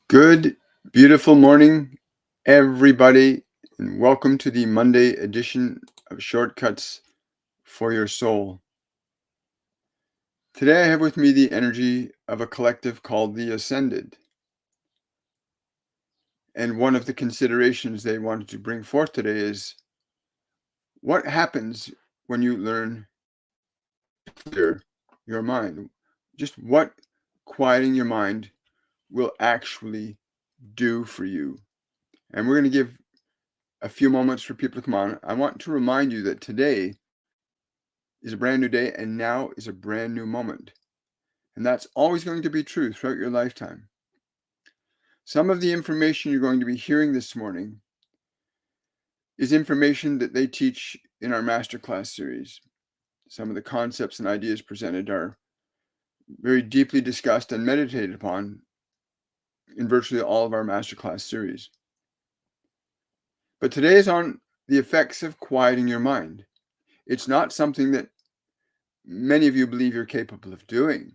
Good, beautiful morning, everybody, and welcome to the Monday edition of Shortcuts for Your Soul. Today I have with me the energy of a collective called the Ascended. And one of the considerations they wanted to bring forth today is what happens when you learn to clear your mind? Just what quieting your mind will actually do for you. And we're going to give a few moments for people to come on. I want to remind you that today is a brand new day and now is a brand new moment. And that's always going to be true throughout your lifetime. Some of the information you're going to be hearing this morning is information that they teach in our masterclass series. Some of the concepts and ideas presented are very deeply discussed and meditated upon in virtually all of our masterclass series. But today is on the effects of quieting your mind. It's not something that many of you believe you're capable of doing.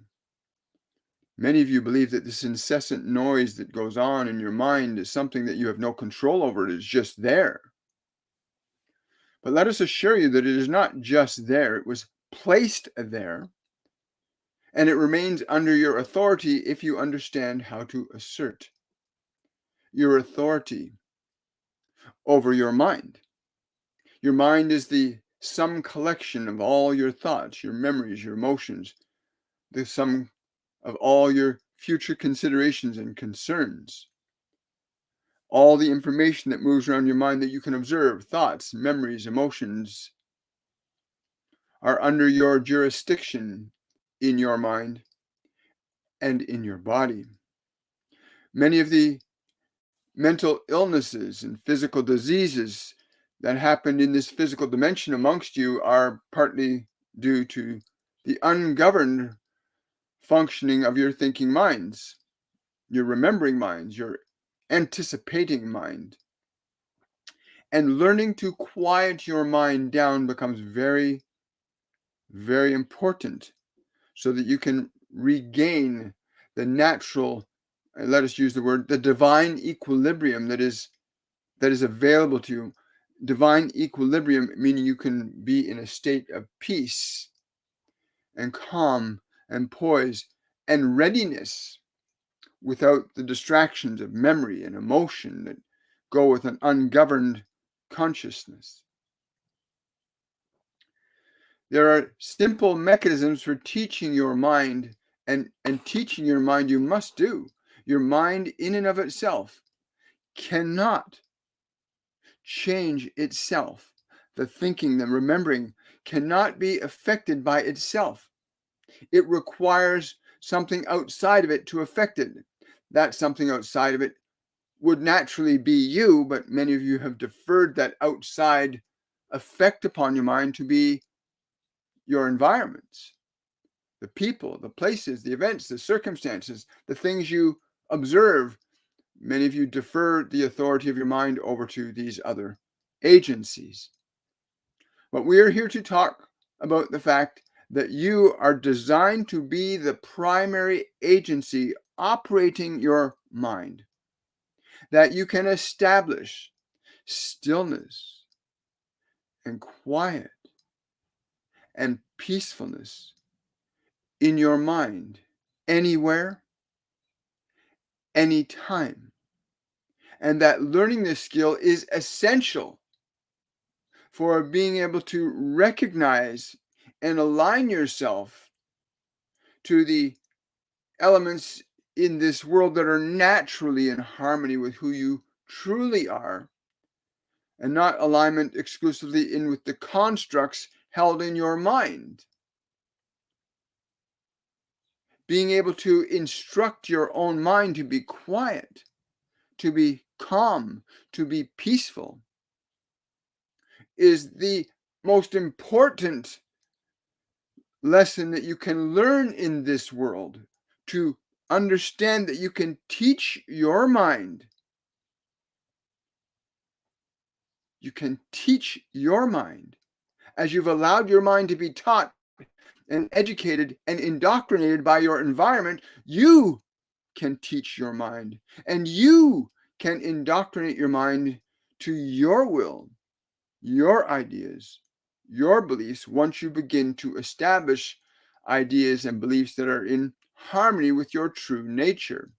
Many of you believe that this incessant noise that goes on in your mind is something that you have no control over. It is just there. But let us assure you that it is not just there. It was placed there, and it remains under your authority if you understand how to assert your authority over your mind. Your mind is the sum collection of all your thoughts, your memories, your emotions, the sum of all your future considerations and concerns. All the information that moves around your mind that you can observe, thoughts, memories, emotions, are under your jurisdiction in your mind and in your body. Many of the mental illnesses and physical diseases that happen in this physical dimension amongst you are partly due to the ungoverned functioning of your thinking minds, your remembering minds, your anticipating mind. And learning to quiet your mind down becomes very, very important so that you can regain the natural, let us use the word, the divine equilibrium that is available to you. Divine equilibrium meaning you can be in a state of peace and calm and poise and readiness without the distractions of memory and emotion that go with an ungoverned consciousness. There are simple mechanisms for teaching your mind, and teaching your mind you must do. Your mind in and of itself cannot change itself. The thinking, the remembering cannot be affected by itself. It requires something outside of it to affect it. That something outside of it would naturally be you, but many of you have deferred that outside effect upon your mind to be your environments, the people, the places, the events, the circumstances, the things you observe. Many of you defer the authority of your mind over to these other agencies. But we are here to talk about the fact that you are designed to be the primary agency operating your mind, that you can establish stillness and quiet and peacefulness in your mind anywhere, anytime. And that learning this skill is essential for being able to recognize and align yourself to the elements in this world that are naturally in harmony with who you truly are, and not alignment exclusively in with the constructs held in your mind. Being able to instruct your own mind to be quiet, to be calm, to be peaceful is the most important lesson that you can learn in this world, to understand that you can teach your mind. You can teach your mind as you've allowed your mind to be taught and educated and indoctrinated by your environment. You can teach your mind, and you can indoctrinate your mind to your will, your ideas, your beliefs once you begin to establish ideas and beliefs that are in harmony with your true nature.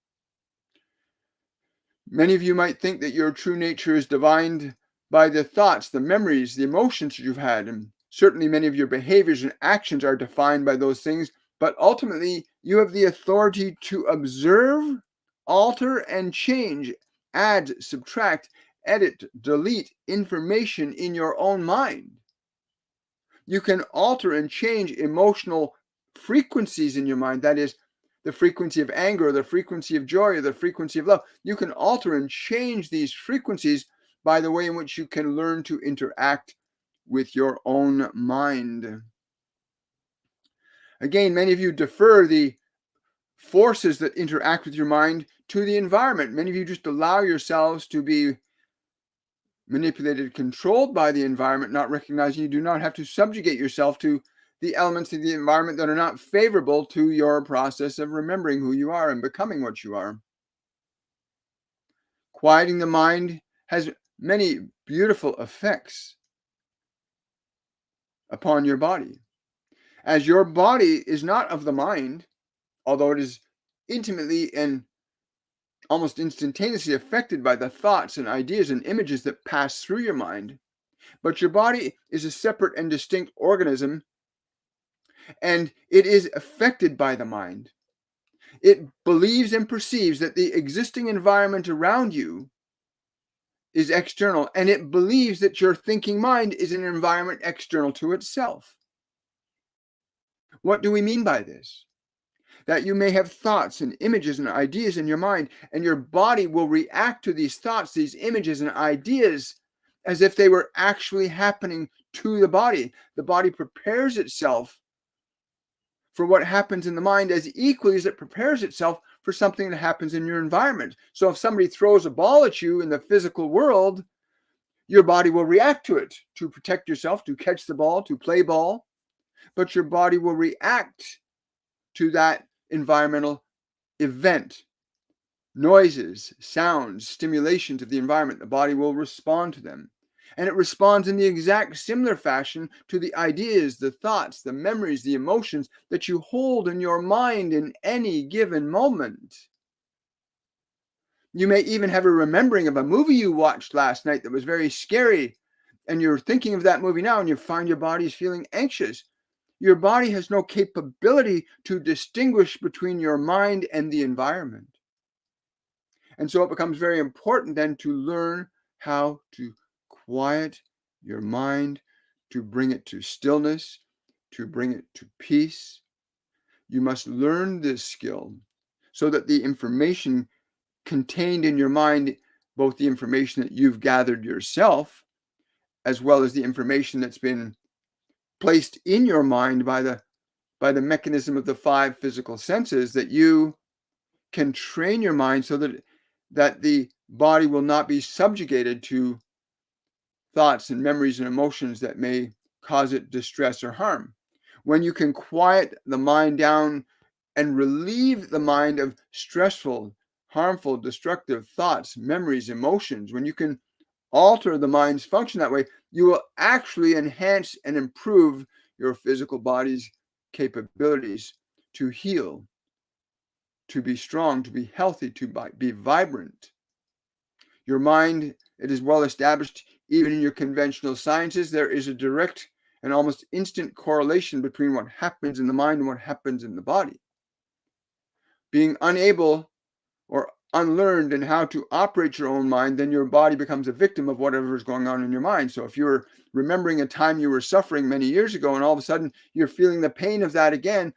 Many of you might think that your true nature is divined by the thoughts, the memories, the emotions you've had, and certainly many of your behaviors and actions are defined by those things, but ultimately you have the authority to observe, alter, and change, add, subtract, edit, delete information in your own mind. You can alter and change emotional frequencies in your mind. That is, the frequency of anger, the frequency of joy, or the frequency of love. You can alter and change these frequencies by the way in which you can learn to interact with your own mind. Again, many of you defer the forces that interact with your mind to the environment. Many of you just allow yourselves to be manipulated, controlled by the environment, not recognizing you do not have to subjugate yourself to the elements of the environment that are not favorable to your process of remembering who you are and becoming what you are. Quieting the mind has many beautiful effects upon your body. As your body is not of the mind, although it is intimately and almost instantaneously affected by the thoughts and ideas and images that pass through your mind, but your body is a separate and distinct organism, and it is affected by the mind. It believes and perceives that the existing environment around you is external, and it believes that your thinking mind is an environment external to itself. What do we mean by this? That you may have thoughts and images and ideas in your mind, and your body will react to these thoughts, these images and ideas as if they were actually happening to the body. The body prepares itself for what happens in the mind as equally as it prepares itself for something that happens in your environment. So if somebody throws a ball at you in the physical world, your body will react to it to protect yourself, to catch the ball, to play ball, but your body will react to that environmental event. Noises, sounds, stimulations of the environment, the body will respond to them. And it responds in the exact similar fashion to the ideas, the thoughts, the memories, the emotions that you hold in your mind in any given moment. You may even have a remembering of a movie you watched last night that was very scary, and you're thinking of that movie now, and you find your body is feeling anxious. Your body has no capability to distinguish between your mind and the environment. And so it becomes very important then to learn how to quiet your mind, to bring it to stillness, to bring it to peace. You must learn this skill so that the information contained in your mind, both the information that you've gathered yourself, as well as the information that's been placed in your mind by the mechanism of the five physical senses, that you can train your mind so that the body will not be subjugated to thoughts and memories and emotions that may cause it distress or harm. When you can quiet the mind down and relieve the mind of stressful, harmful, destructive thoughts, memories, emotions, when you can alter the mind's function that way, you will actually enhance and improve your physical body's capabilities to heal, to be strong, to be healthy, to be vibrant. Your mind, it is well established, even in your conventional sciences, there is a direct and almost instant correlation between what happens in the mind and what happens in the body. Being unable or unlearned in how to operate your own mind, then your body becomes a victim of whatever is going on in your mind. So if you're remembering a time you were suffering many years ago, and all of a sudden you're feeling the pain of that again,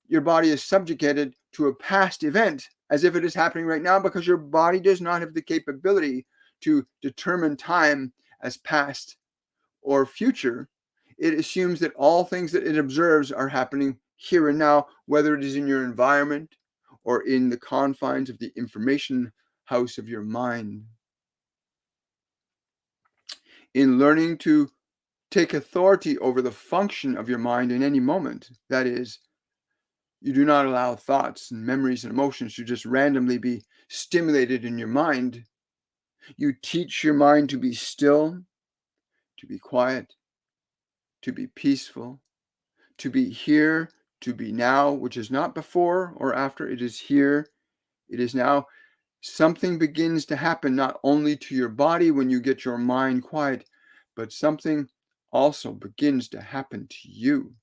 your body is subjugated to a past event as if it is happening right now, because your body does not have the capability to determine time as past or future. It assumes that all things that it observes are happening here and now, whether it is in your environment or in the confines of the information house of your mind. In learning to take authority over the function of your mind in any moment, that is, You do not allow thoughts and memories and emotions to just randomly be stimulated in your mind. You teach your mind to be still, to be quiet, to be peaceful, to be here, to be now, which is not before or after. It is here, it is now. Something begins to happen not only to your body when you get your mind quiet, but something also begins to happen to you.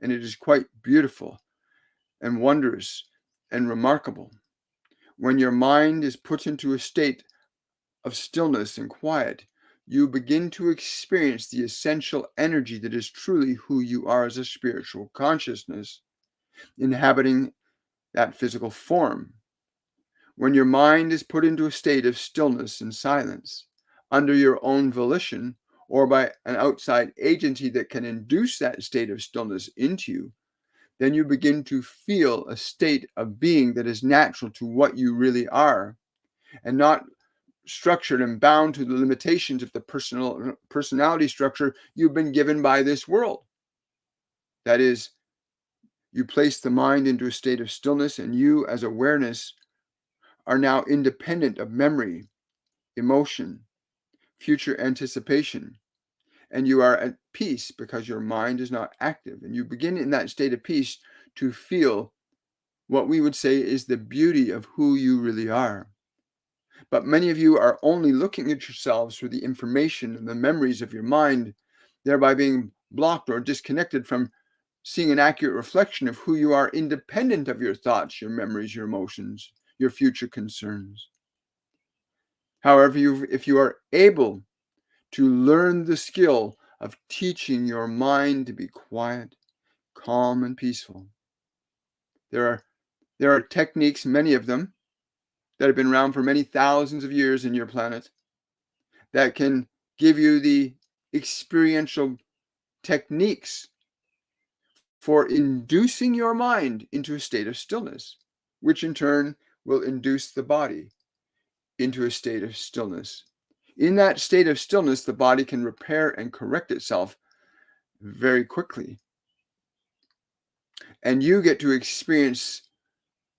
And it is quite beautiful and wondrous and remarkable. When your mind is put into a state of stillness and quiet, you begin to experience the essential energy that is truly who you are as a spiritual consciousness, inhabiting that physical form. When your mind is put into a state of stillness and silence, under your own volition, or by an outside agency that can induce that state of stillness into you, then you begin to feel a state of being that is natural to what you really are, and not structured and bound to the limitations of the personality structure you've been given by this world. That is, you place the mind into a state of stillness, and you, as awareness, are now independent of memory, emotion, future anticipation, and you are at peace because your mind is not active. And you begin in that state of peace to feel what we would say is the beauty of who you really are. But many of you are only looking at yourselves through the information and the memories of your mind, thereby being blocked or disconnected from seeing an accurate reflection of who you are, independent of your thoughts, your memories, your emotions, your future concerns. However, if you are able to learn the skill of teaching your mind to be quiet, calm, and peaceful, there are techniques, many of them, that have been around for many thousands of years in your planet, that can give you the experiential techniques for inducing your mind into a state of stillness, which in turn will induce the body into a state of stillness. In that state of stillness, the body can repair and correct itself very quickly. And you get to experience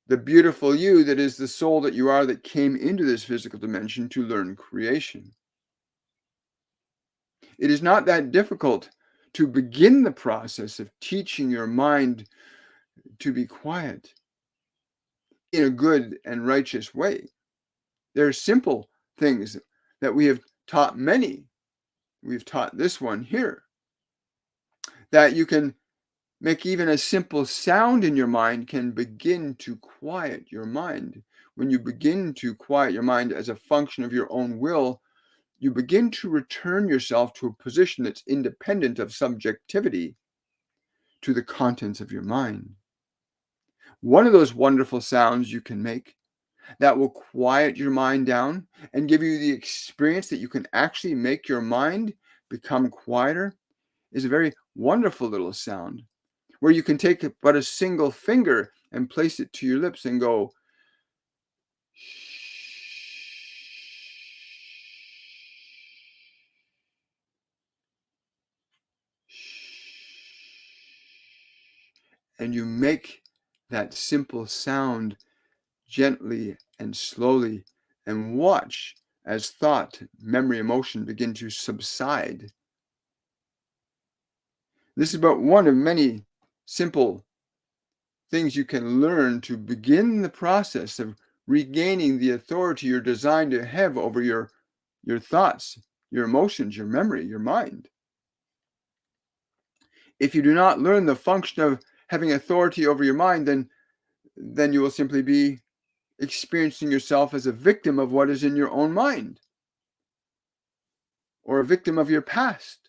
the beautiful you that is the soul that you are, that came into this physical dimension to learn creation. It is not that difficult to begin the process of teaching your mind to be quiet in a good and righteous way. There are simple things that we have taught many. We've taught this one here, that you can make even a simple sound in your mind can begin to quiet your mind. When you begin to quiet your mind as a function of your own will, you begin to return yourself to a position that's independent of subjectivity to the contents of your mind. One of those wonderful sounds you can make that will quiet your mind down and give you the experience that you can actually make your mind become quieter is a very wonderful little sound, where you can take but a single finger and place it to your lips and go, and you make that simple sound gently and slowly, and watch as thought, memory, emotion begin to subside. This is but one of many simple things you can learn to begin the process of regaining the authority you're designed to have over your thoughts, your emotions, your memory, your mind. If you do not learn the function of having authority over your mind, then you will simply be experiencing yourself as a victim of what is in your own mind, or a victim of your past,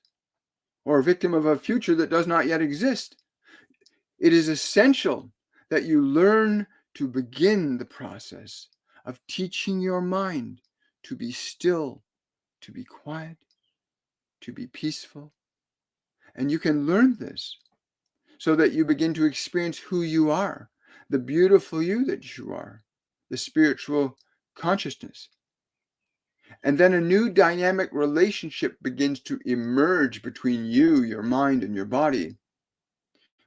or a victim of a future that does not yet exist. It is essential that you learn to begin the process of teaching your mind to be still, to be quiet, to be peaceful. And you can learn this so that you begin to experience who you are, the beautiful you that you are, the spiritual consciousness. And then a new dynamic relationship begins to emerge between you, your mind, and your body,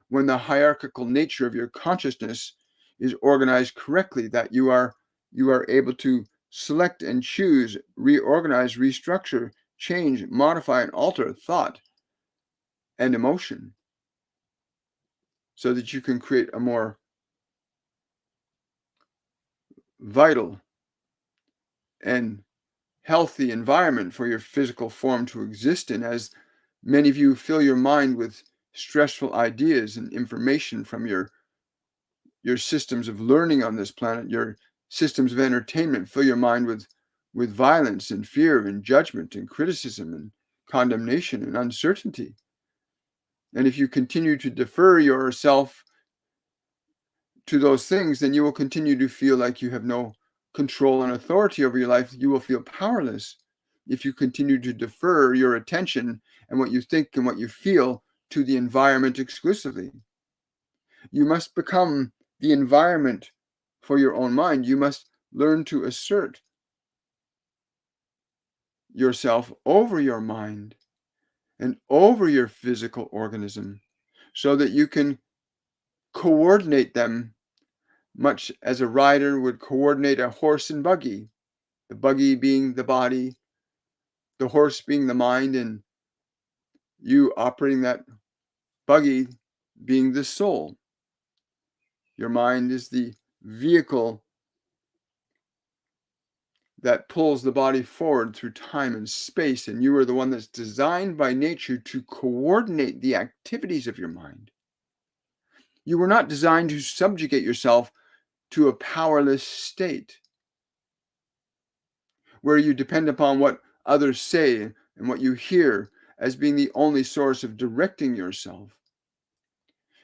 when the hierarchical nature of your consciousness is organized correctly, that you are able to select and choose, reorganize, restructure, change, modify, and alter thought and emotion so that you can create a more vital and healthy environment for your physical form to exist in, as many of you fill your mind with stressful ideas and information from your systems of learning on this planet, your systems of entertainment. Fill your mind with violence and fear and judgment and criticism and condemnation and uncertainty. And if you continue to defer yourself to those things, then you will continue to feel like you have no control and authority over your life. You will feel powerless if you continue to defer your attention and what you think and what you feel to the environment exclusively. You must become the environment for your own mind. You must learn to assert yourself over your mind and over your physical organism so that you can coordinate them much as a rider would coordinate a horse and buggy, the buggy being the body, the horse being the mind, and you operating that buggy being the soul. Your mind is the vehicle that pulls the body forward through time and space, and you are the one that's designed by nature to coordinate the activities of your mind. You were not designed to subjugate yourself to a powerless state where you depend upon what others say and what you hear as being the only source of directing yourself.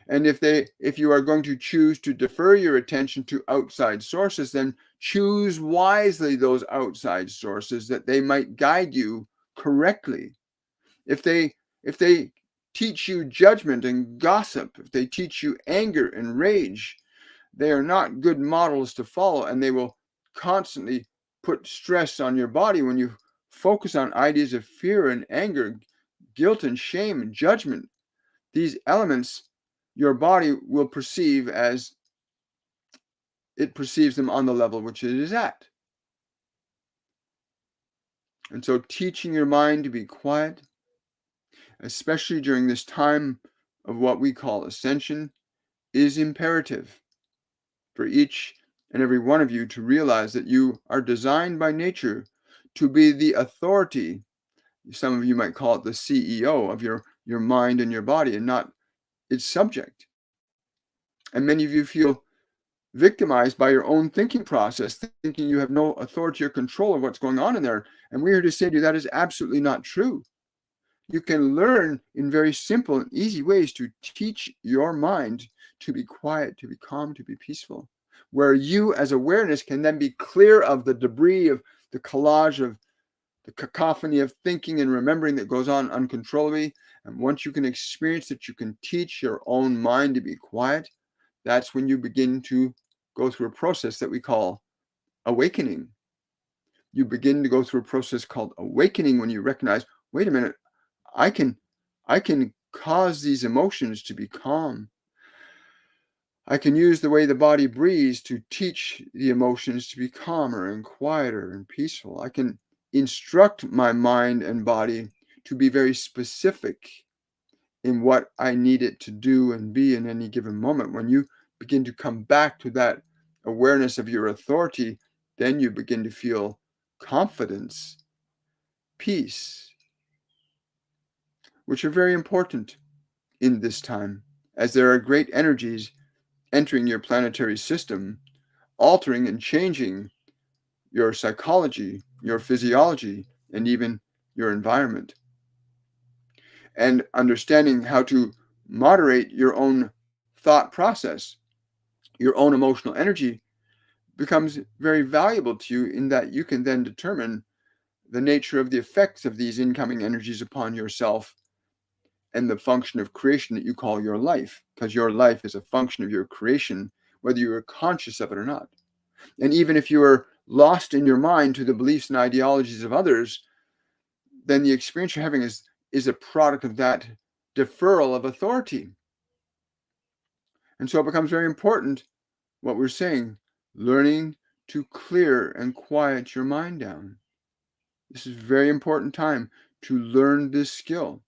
And if you are going to choose to defer your attention to outside sources, then choose wisely those outside sources that they might guide you correctly. If they teach you judgment and gossip, if they teach you anger and rage, they are not good models to follow, and they will constantly put stress on your body. When you focus on ideas of fear and anger, guilt and shame and judgment, these elements your body will perceive as it perceives them on the level which it is at. And so teaching your mind to be quiet, especially during this time of what we call ascension, is imperative for each and every one of you to realize that you are designed by nature to be the authority. Some of you might call it the CEO of your mind and your body, and not its subject. And many of you feel victimized by your own thinking process, thinking you have no authority or control of what's going on in there. And we're here to say to you that is absolutely not true. You can learn in very simple and easy ways to teach your mind to be quiet, to be calm, to be peaceful, where you as awareness can then be clear of the debris of the collage of the cacophony of thinking and remembering that goes on uncontrollably. And once you can experience that you can teach your own mind to be quiet, that's when you begin to go through a process that we call awakening. You begin to go through a process called awakening when you recognize, wait a minute, I can cause these emotions to be calm. I can use the way the body breathes to teach the emotions to be calmer and quieter and peaceful. I can instruct my mind and body to be very specific in what I need it to do and be in any given moment. When you begin to come back to that awareness of your authority, then you begin to feel confidence, peace, which are very important in this time, as there are great energies entering your planetary system, altering and changing your psychology, your physiology, and even your environment. And understanding how to moderate your own thought process, your own emotional energy, becomes very valuable to you, in that you can then determine the nature of the effects of these incoming energies upon yourself and the function of creation that you call your life, because your life is a function of your creation, whether you are conscious of it or not. And even if you are lost in your mind to the beliefs and ideologies of others, then the experience you're having is a product of that deferral of authority. And so it becomes very important what we're saying, learning to clear and quiet your mind down. This is a very important time to learn this skill.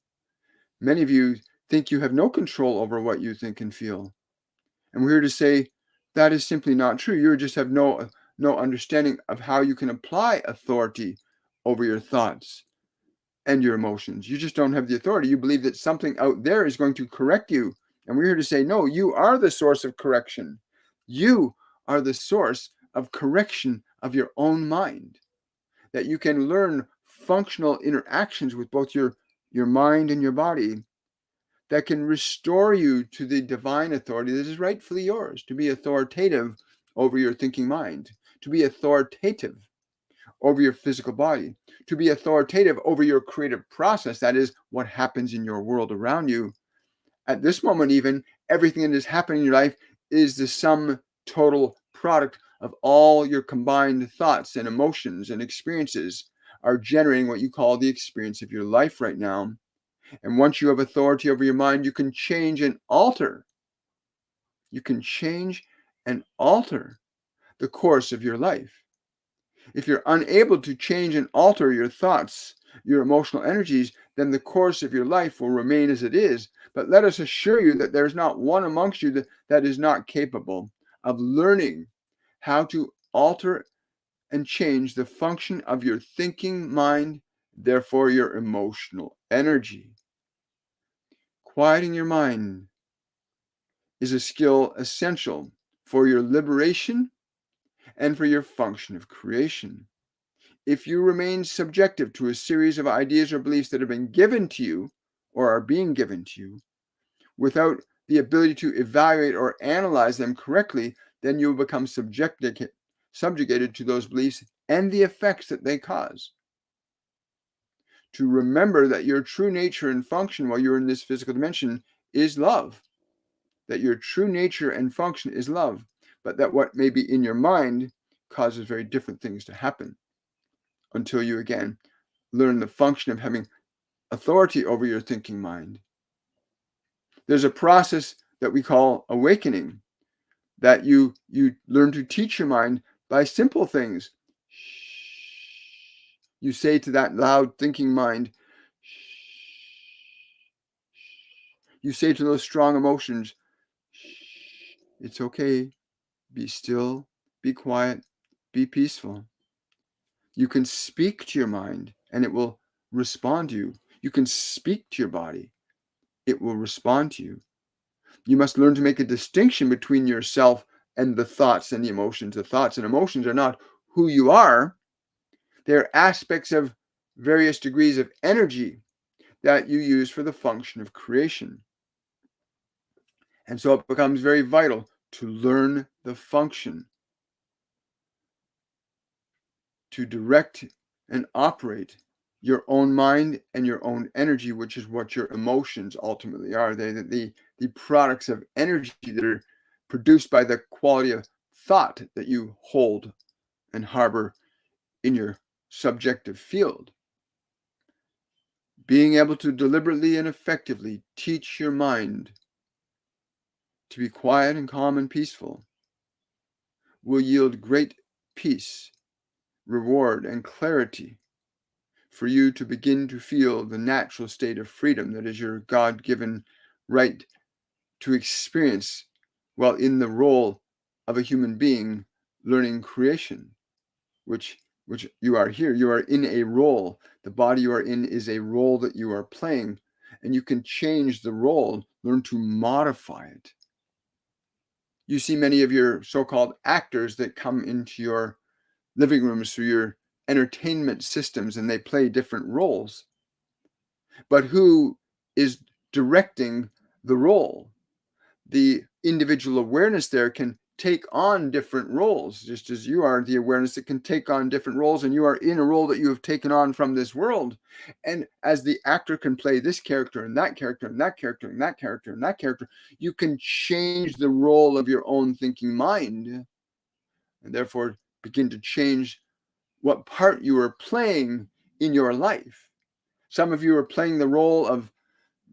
Many of you think you have no control over what you think and feel. And we're here to say that is simply not true. You just have no understanding of how you can apply authority over your thoughts and your emotions. You just don't have the authority. You believe that something out there is going to correct you. And we're here to say, no, you are the source of correction. You are the source of correction of your own mind. That you can learn functional interactions with both your mind and your body that can restore you to the divine authority that is rightfully yours, to be authoritative over your thinking mind, to be authoritative over your physical body, to be authoritative over your creative process. That is what happens in your world around you. At this moment, even, everything that is happening in your life is the sum total product of all your combined thoughts and emotions and experiences are generating what you call the experience of your life right now. And once you have authority over your mind, you can change and alter. You can change and alter the course of your life. If you're unable to change and alter your thoughts, your emotional energies, then the course of your life will remain as it is. But let us assure you that there's not one amongst you that is not capable of learning how to alter and change the function of your thinking mind, therefore your emotional energy. Quieting your mind is a skill essential for your liberation and for your function of creation. If you remain subjective to a series of ideas or beliefs that have been given to you or are being given to you without the ability to evaluate or analyze them correctly, then you will become subjugated to those beliefs and the effects that they cause. To remember that your true nature and function while you're in this physical dimension is love. That your true nature and function is love, but that what may be in your mind causes very different things to happen until you again learn the function of having authority over your thinking mind. There's a process that we call awakening, that you learn to teach your mind by simple things. You say to that loud thinking mind, you say to those strong emotions, it's okay, be still, be quiet, be peaceful. You can speak to your mind and it will respond to you. You can speak to your body, it will respond to you. You must learn to make a distinction between yourself and the thoughts and the emotions. The thoughts and emotions are not who you are. They're aspects of various degrees of energy that you use for the function of creation. And so it becomes very vital to learn the function, to direct and operate your own mind and your own energy, which is what your emotions ultimately are. The products of energy that are produced by the quality of thought that you hold and harbor in your subjective field. Being able to deliberately and effectively teach your mind to be quiet and calm and peaceful will yield great peace, reward, and clarity for you to begin to feel the natural state of freedom that is your God-given right to experience while in the role of a human being learning creation, which you are here. You are in a role. The body you are in is a role that you are playing, and you can change the role, learn to modify it. You see many of your so-called actors that come into your living rooms through your entertainment systems, and they play different roles. But who is directing the role? The individual awareness there can take on different roles, just as you are the awareness that can take on different roles, and you are in a role that you have taken on from this world. And as the actor can play this character and that character and that character and that character and that character, you can change the role of your own thinking mind, and therefore begin to change what part you are playing in your life. Some of you are playing the role of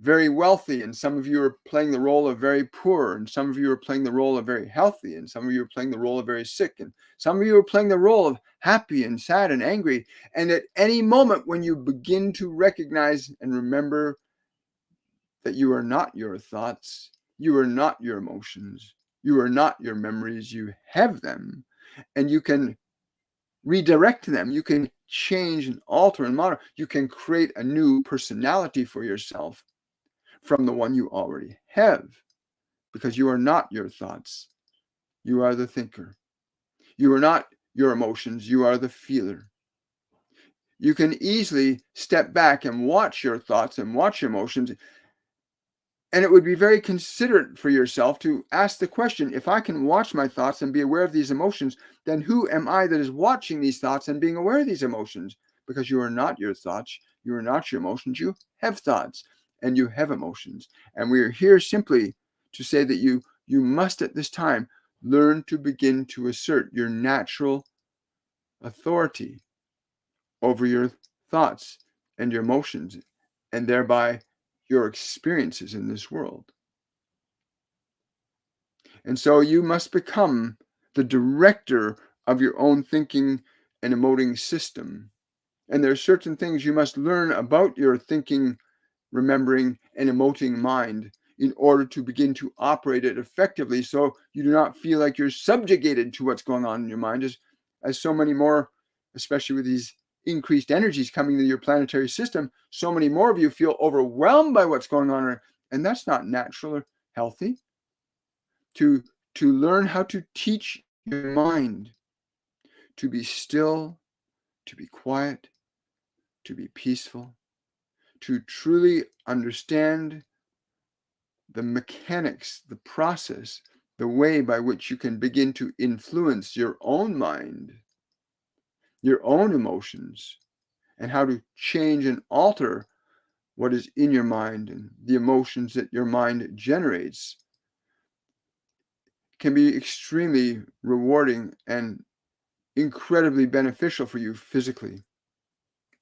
very wealthy, and some of you are playing the role of very poor, and some of you are playing the role of very healthy, and some of you are playing the role of very sick, and some of you are playing the role of happy and sad and angry. And at any moment when you begin to recognize and remember that you are not your thoughts, you are not your emotions, you are not your memories, you have them, and you can redirect them, you can change and alter and modify, you can create a new personality for yourself from the one you already have, because you are not your thoughts, you are the thinker. You are not your emotions, you are the feeler. You can easily step back and watch your thoughts and watch your emotions, and it would be very considerate for yourself to ask the question, if I can watch my thoughts and be aware of these emotions, then who am I that is watching these thoughts and being aware of these emotions? Because you are not your thoughts, you are not your emotions, you have thoughts and you have emotions. And we are here simply to say that you must at this time learn to begin to assert your natural authority over your thoughts and your emotions, and thereby your experiences in this world. And so you must become the director of your own thinking and emoting system. And there are certain things you must learn about your thinking, remembering, and emoting mind in order to begin to operate it effectively, so you do not feel like you're subjugated to what's going on in your mind, as so many more, especially with these increased energies coming into your planetary system, so many more of you feel overwhelmed by what's going on, and that's not natural or healthy. To learn how to teach your mind to be still, to be quiet, to be peaceful, to truly understand the mechanics, the process, the way by which you can begin to influence your own mind, your own emotions, and how to change and alter what is in your mind and the emotions that your mind generates, can be extremely rewarding and incredibly beneficial for you physically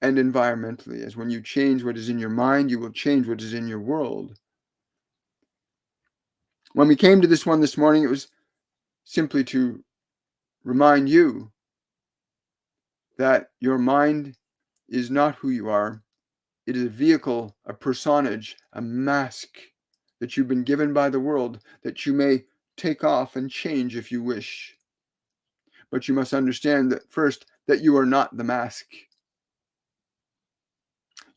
and environmentally, as when you change what is in your mind, you will change what is in your world. When we came to this one this morning, it was simply to remind you that your mind is not who you are. It is a vehicle, a personage, a mask that you've been given by the world that you may take off and change if you wish. But you must understand that first, that you are not the mask.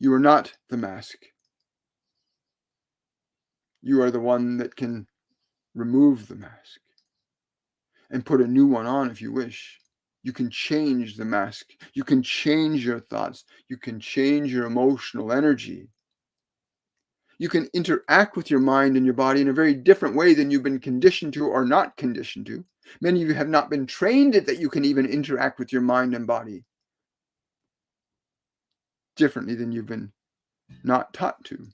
You are not the mask. You are the one that can remove the mask and put a new one on if you wish. You can change the mask. You can change your thoughts. You can change your emotional energy. You can interact with your mind and your body in a very different way than you've been conditioned to or not conditioned to. Many of you have not been trained that you can even interact with your mind and body differently than you've been not taught to.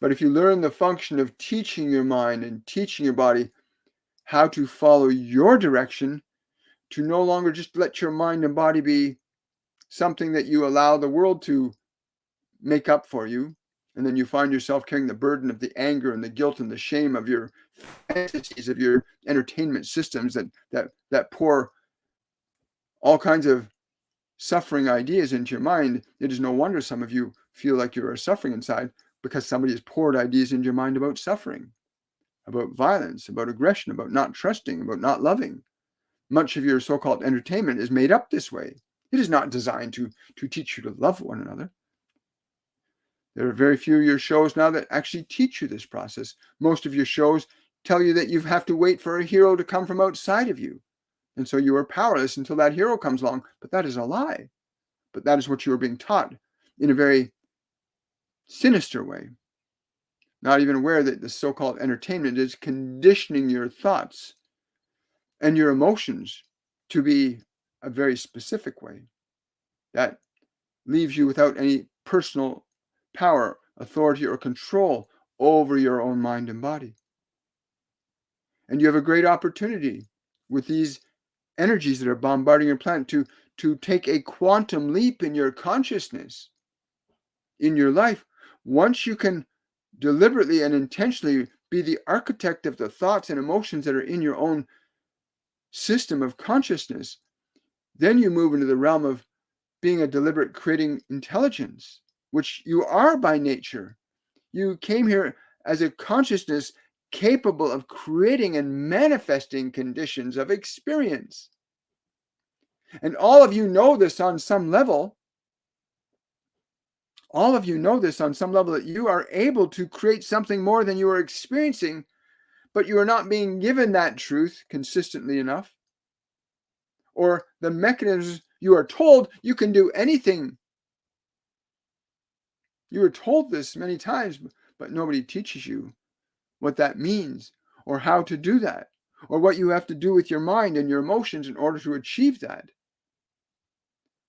But if you learn the function of teaching your mind and teaching your body how to follow your direction, to no longer just let your mind and body be something that you allow the world to make up for you, and then you find yourself carrying the burden of the anger and the guilt and the shame of your fantasies, of your entertainment systems that pour all kinds of suffering ideas into your mind. It is no wonder some of you feel like you are suffering inside, because somebody has poured ideas into your mind about suffering, about violence, about aggression, about not trusting, about not loving. Much of your so-called entertainment is made up this way. It is not designed to teach you to love one another. There are very few of your shows now that actually teach you this process. Most of your shows tell you that you have to wait for a hero to come from outside of you. And so you are powerless until that hero comes along. But that is a lie. But that is what you are being taught in a very sinister way. Not even aware that the so-called entertainment is conditioning your thoughts and your emotions to be a very specific way that leaves you without any personal power, authority, or control over your own mind and body. And you have a great opportunity with these energies that are bombarding your planet to take a quantum leap in your consciousness, in your life, once you can deliberately and intentionally be the architect of the thoughts and emotions that are in your own system of consciousness, then you move into the realm of being a deliberate creating intelligence, which you are by nature. You came here as a consciousness capable of creating and manifesting conditions of experience. And all of you know this on some level. All of you know this on some level, that you are able to create something more than you are experiencing, but you are not being given that truth consistently enough. Or the mechanisms you are told you can do anything. You are told this many times, but nobody teaches you what that means, or how to do that, or what you have to do with your mind and your emotions in order to achieve that.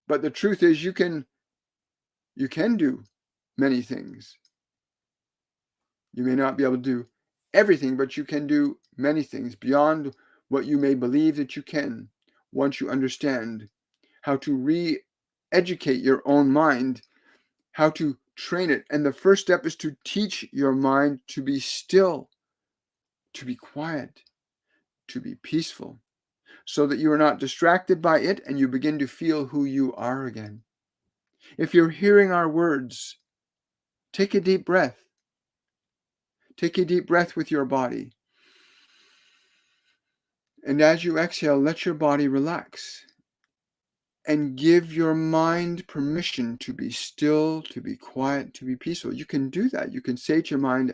But the truth is, you can do many things. You may not be able to do everything, but you can do many things beyond what you may believe that you can, once you understand how to re-educate your own mind, how to train it. And the first step is to teach your mind to be still, to be quiet, to be peaceful, so that you are not distracted by it and you begin to feel who you are again. If you're hearing our words, take a deep breath. Take a deep breath with your body. And as you exhale, let your body relax. And give your mind permission to be still, to be quiet, to be peaceful. You can do that. You can say to your mind,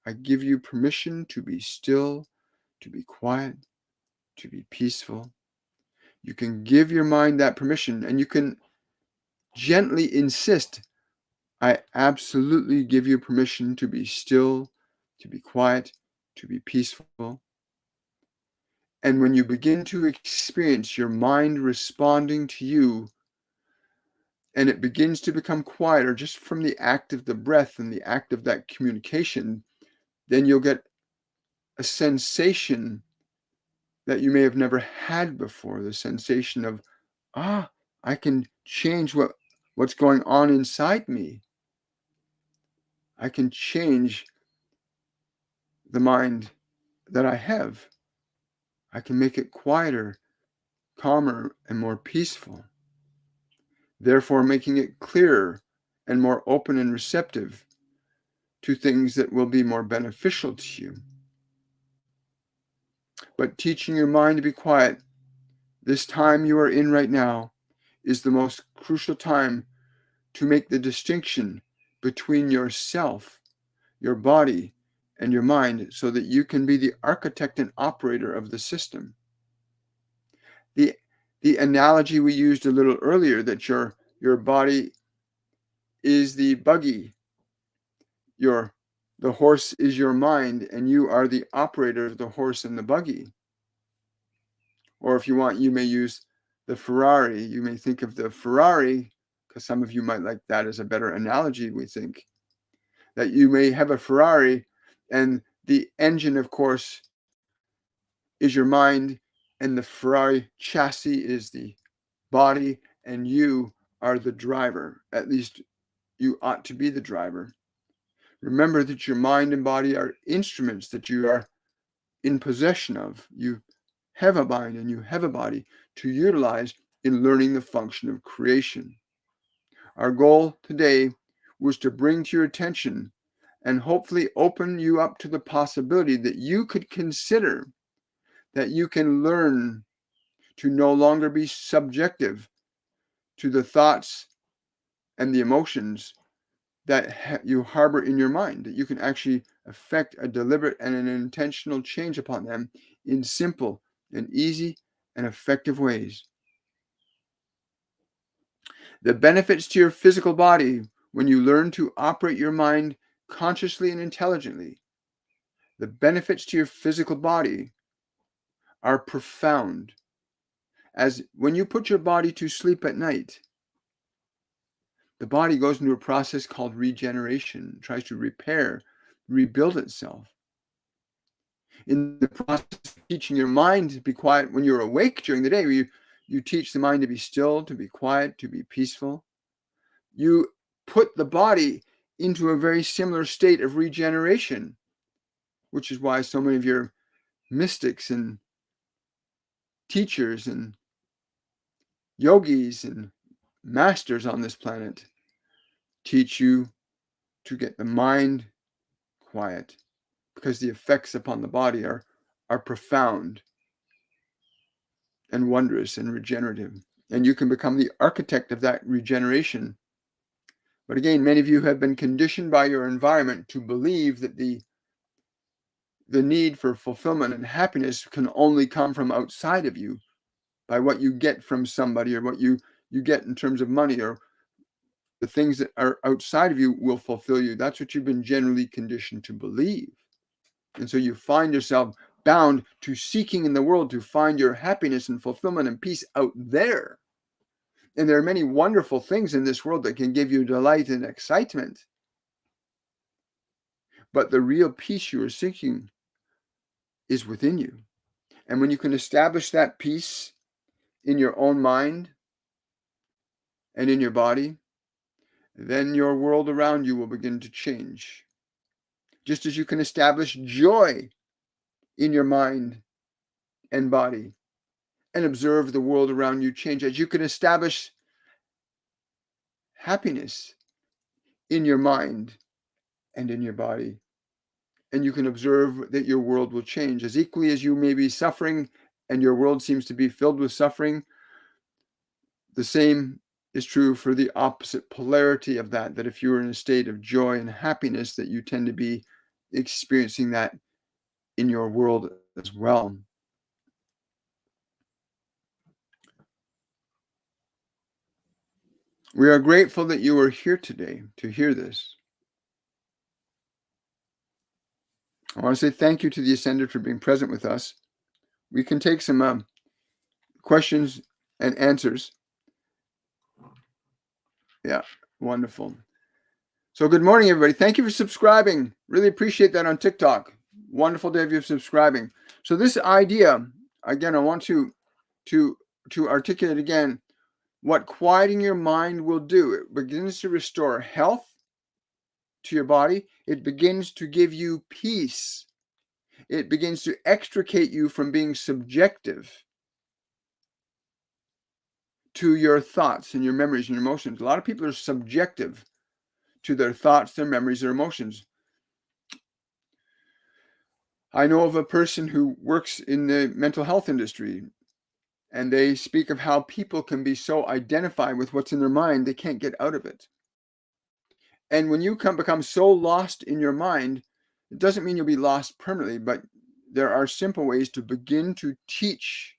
I give you permission to be still, to be quiet, to be peaceful. You can give your mind that permission, and you can gently insist, I absolutely give you permission to be still, to be quiet, to be peaceful. And when you begin to experience your mind responding to you, and it begins to become quieter just from the act of the breath and the act of that communication, then you'll get a sensation that you may have never had before, the sensation of, I can change what's going on inside me. I can change the mind that I have. I can make it quieter, calmer, and more peaceful, therefore making it clearer and more open and receptive to things that will be more beneficial to you. But teaching your mind to be quiet, this time you are in right now, is the most crucial time to make the distinction between yourself, your body, and your mind, so that you can be the architect and operator of the system. The analogy we used a little earlier, that your body is the buggy, the horse is your mind, and you are the operator of the horse and the buggy. Or if you want, you may use the Ferrari. You may think of the Ferrari, because some of you might like that as a better analogy, we think. That you may have a Ferrari, and the engine, of course, is your mind, and the Ferrari chassis is the body, and you are the driver. At least you ought to be the driver. Remember that your mind and body are instruments that you are in possession of. You have a mind and you have a body to utilize in learning the function of creation. Our goal today was to bring to your attention and hopefully open you up to the possibility that you could consider that you can learn to no longer be subjective to the thoughts and the emotions that you harbor in your mind, that you can actually effect a deliberate and an intentional change upon them in simple and easy and effective ways. The benefits to your physical body when you learn to operate your mind consciously and intelligently, the benefits to your physical body are profound. As when you put your body to sleep at night, the body goes into a process called regeneration, tries to repair, rebuild itself. In the process of teaching your mind to be quiet when you're awake during the day, you teach the mind to be still, to be quiet, to be peaceful. You put the body into a very similar state of regeneration, which is why so many of your mystics and teachers and yogis and masters on this planet teach you to get the mind quiet, because the effects upon the body are profound and wondrous and regenerative. And you can become the architect of that regeneration. But again, many of you have been conditioned by your environment to believe that the need for fulfillment and happiness can only come from outside of you, by what you get from somebody, or what you get in terms of money, or the things that are outside of you will fulfill you. That's what you've been generally conditioned to believe. And so you find yourself bound to seeking in the world to find your happiness and fulfillment and peace out there. And there are many wonderful things in this world that can give you delight and excitement. But the real peace you are seeking is within you. And when you can establish that peace in your own mind and in your body, then your world around you will begin to change. Just as you can establish joy in your mind and body and observe the world around you change, as you can establish happiness in your mind and in your body, and you can observe that your world will change. As equally as you may be suffering and your world seems to be filled with suffering, the same is true for the opposite polarity of that, that if you're in a state of joy and happiness, that you tend to be experiencing that in your world as well. We are grateful that you are here today to hear this. I want to say thank you to the Ascended for being present with us. We can take some questions and answers. Yeah, wonderful. So good morning, everybody. Thank you for subscribing. Really appreciate that on TikTok. Wonderful to have you subscribing. So this idea, again, I want to articulate again what quieting your mind will do. It begins to restore health to your body. It begins to give you peace. It begins to extricate you from being subjective to your thoughts and your memories and your emotions. A lot of people are subjective to their thoughts, their memories, their emotions. I know of a person who works in the mental health industry, and they speak of how people can be so identified with what's in their mind, they can't get out of it. And when you become so lost in your mind, it doesn't mean you'll be lost permanently, but there are simple ways to begin to teach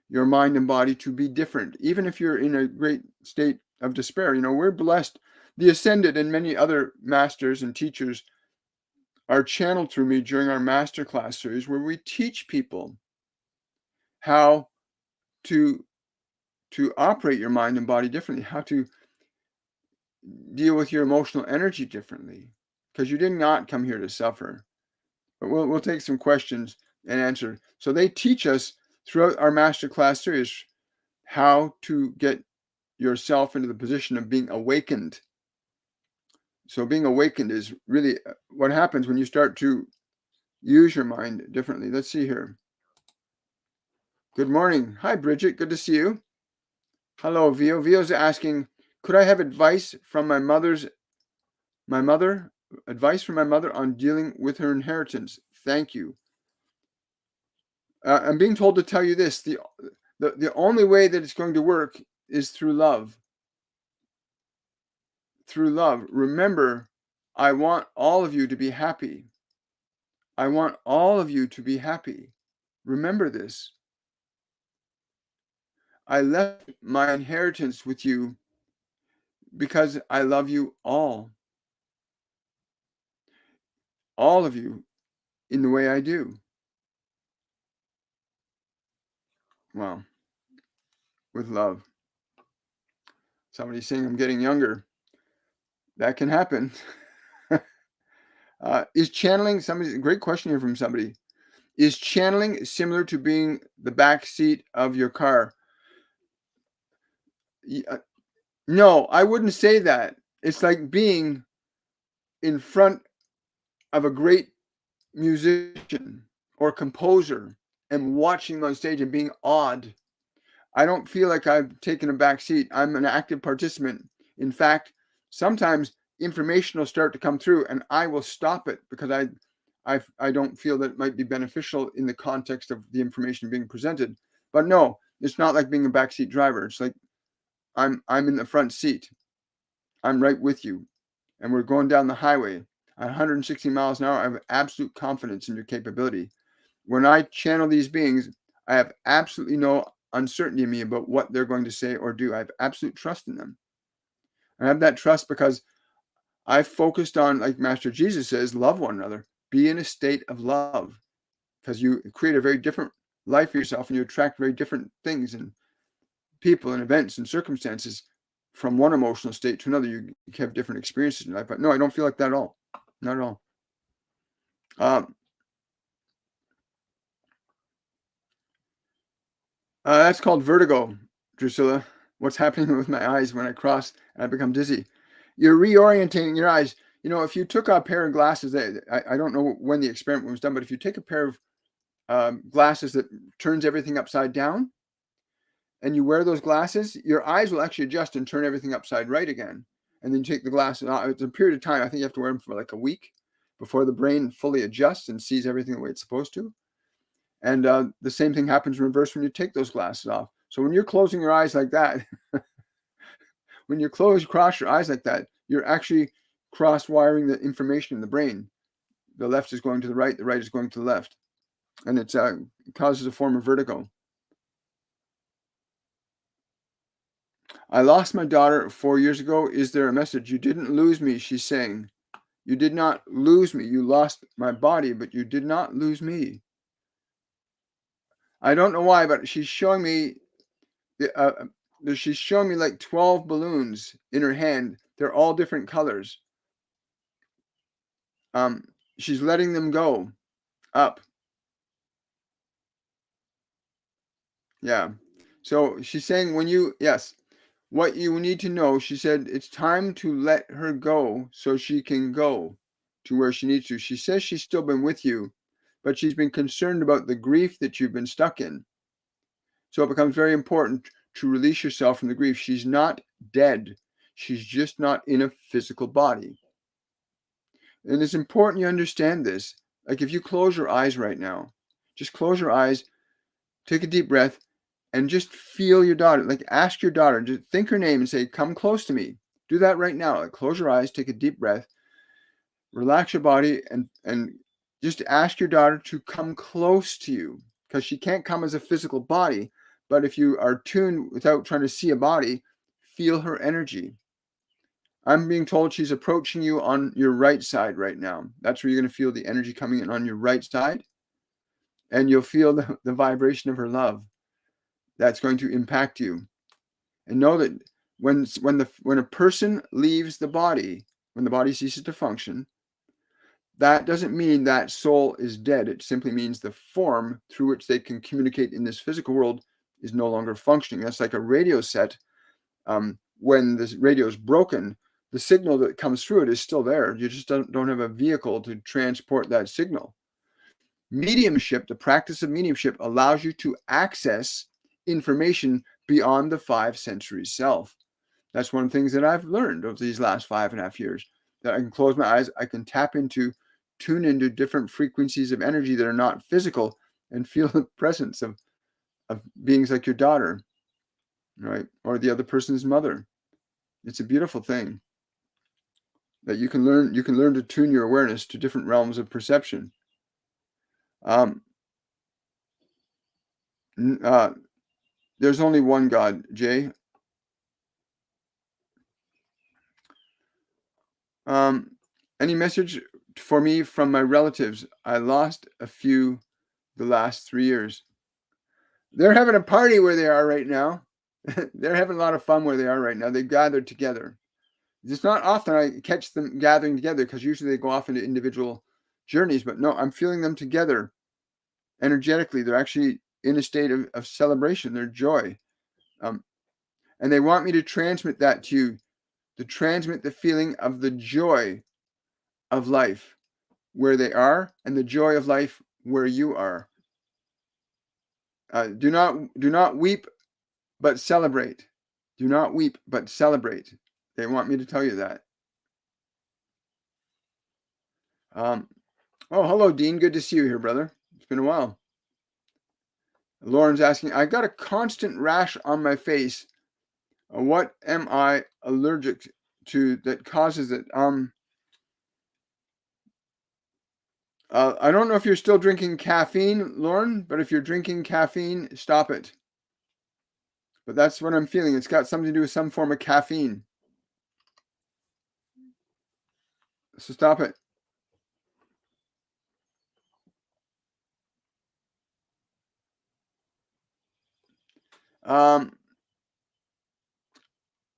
your mind and body to be different. Even if you're in a great state of despair, we're blessed. The Ascended and many other masters and teachers are channeled through me during our masterclass series, where we teach people how to operate your mind and body differently, how to deal with your emotional energy differently, because you did not come here to suffer. But we'll take some questions and answer. So they teach us throughout our masterclass series how to get yourself into the position of being awakened. So being awakened is really what happens when you start to use your mind differently. Let's see here. Good morning. Hi, Bridget. Good to see you. Hello, Vio. Vio's asking, could I have advice from my mother on dealing with her inheritance? Thank you. I'm being told to tell you this. The only way that it's going to work is through love. Through love. Remember, I want all of you to be happy. I want all of you to be happy. Remember this. I left my inheritance with you because I love you all. All of you in the way I do. Wow. With love. Somebody's saying I'm getting younger. That can happen. Is channeling, great question here from somebody. Is channeling similar to being the back seat of your car? No, I wouldn't say that. it's like being in front of a great musician or composer and watching them on stage and being awed. I don't feel like I've taken a back seat. I'm an active participant. In fact, sometimes information will start to come through and I will stop it because I don't feel that it might be beneficial in the context of the information being presented. But no, it's not like being a backseat driver. It's like I'm in the front seat. I'm right with you. And we're going down the highway at 160 miles an hour. I have absolute confidence in your capability. When I channel these beings, I have absolutely no uncertainty in me about what they're going to say or do. I have absolute trust in them. I have that trust because I focused on, like Master Jesus says, love one another. Be in a state of love, because you create a very different life for yourself and you attract very different things and people and events and circumstances from one emotional state to another. You have different experiences in life. But no, I don't feel like that at all. Not at all. That's called vertigo, Drusilla. What's happening with my eyes when I cross and I become dizzy? You're reorienting your eyes. You know, if you took a pair of glasses, I don't know when the experiment was done, but if you take a pair of glasses that turns everything upside down and you wear those glasses, your eyes will actually adjust and turn everything upside right again. And then you take the glasses off. It's a period of time. I think you have to wear them for like a week before the brain fully adjusts and sees everything the way it's supposed to. And the same thing happens in reverse when you take those glasses off. So when you're closing your eyes like that, when you cross your eyes like that, you're actually cross-wiring the information in the brain. The left is going to the right is going to the left. And it causes a form of vertigo. I lost my daughter 4 years ago. Is there a message? You didn't lose me, she's saying. You did not lose me. You lost my body, but you did not lose me. I don't know why, but she's showing me she's showing me like 12 balloons in her hand. They're all different colors. She's letting them go up. Yeah. So she's saying what you need to know, she said, it's time to let her go so she can go to where she needs to. She says she's still been with you, but she's been concerned about the grief that you've been stuck in. So it becomes very important to release yourself from the grief. She's not dead. She's just not in a physical body. And it's important you understand this. Like if you close your eyes right now, just close your eyes, take a deep breath, and just feel your daughter. Like ask your daughter, just think her name and say, come close to me. Do that right now. Like close your eyes, take a deep breath, relax your body, and just ask your daughter to come close to you, because she can't come as a physical body. But if you are tuned without trying to see a body, feel her energy. I'm being told she's approaching you on your right side right now. That's where you're going to feel the energy coming in on your right side. And you'll feel the vibration of her love that's going to impact you. And know that when a person leaves the body, when the body ceases to function, that doesn't mean that soul is dead. It simply means the form through which they can communicate in this physical world is no longer functioning. That's like a radio set. When this radio is broken, the signal that comes through it is still there. You just don't have a vehicle to transport that signal. Mediumship, the practice of mediumship, allows you to access information beyond the 5 sensory self. That's one of the things that I've learned over these last 5.5 years, that I can close my eyes, I can tune into different frequencies of energy that are not physical and feel the presence of beings like your daughter, right? Or the other person's mother. It's a beautiful thing that you can learn to tune your awareness to different realms of perception. There's only one God, Jay. Any message for me from my relatives? I lost a few the last 3 years. They're having a party where they are right now. They're having a lot of fun where they are right now. They gathered together. It's not often I catch them gathering together, because usually they go off into individual journeys. But no, I'm feeling them together energetically. They're actually in a state of celebration, their joy. And they want me to transmit that to you, to transmit the feeling of the joy of life where they are and the joy of life where you are. Do not weep, but celebrate. Do not weep, but celebrate. They want me to tell you that. Oh, hello, Dean. Good to see you here, brother. It's been a while. Lauren's asking, I got a constant rash on my face. What am I allergic to that causes it? I don't know if you're still drinking caffeine, Lauren, but if you're drinking caffeine, stop it. But that's what I'm feeling. It's got something to do with some form of caffeine. So stop it.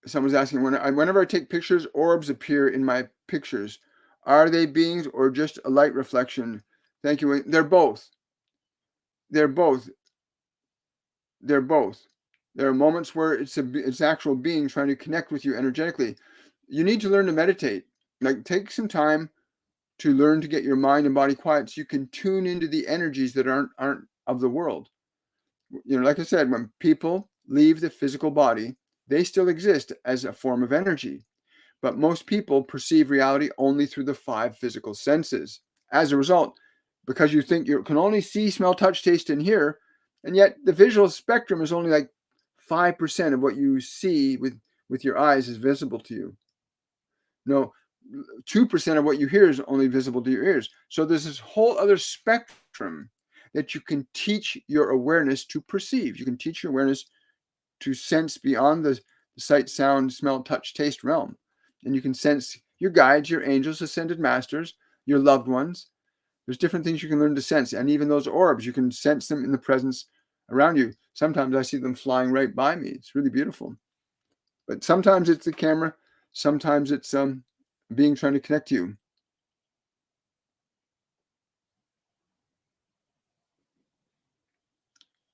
Someone's asking, whenever I take pictures, orbs appear in my pictures. Are they beings or just a light reflection? Thank you. They're both. They're both. They're both. There are moments where it's actual being trying to connect with you energetically. You need to learn to meditate. Like, take some time to learn to get your mind and body quiet so you can tune into the energies that aren't of the world. You know, like I said, when people leave the physical body, they still exist as a form of energy. But most people perceive reality only through the 5 physical senses. As a result, because you think you can only see, smell, touch, taste, and hear, and yet the visual spectrum is only like 5% of what you see with your eyes is visible to you. No, 2% of what you hear is only visible to your ears. So there's this whole other spectrum that you can teach your awareness to perceive. You can teach your awareness to sense beyond the sight, sound, smell, touch, taste realm. And you can sense your guides, your angels, ascended masters, your loved ones. There's different things you can learn to sense. And even those orbs, you can sense them in the presence around you. Sometimes I see them flying right by me. It's really beautiful. But sometimes it's the camera. Sometimes it's being trying to connect to you.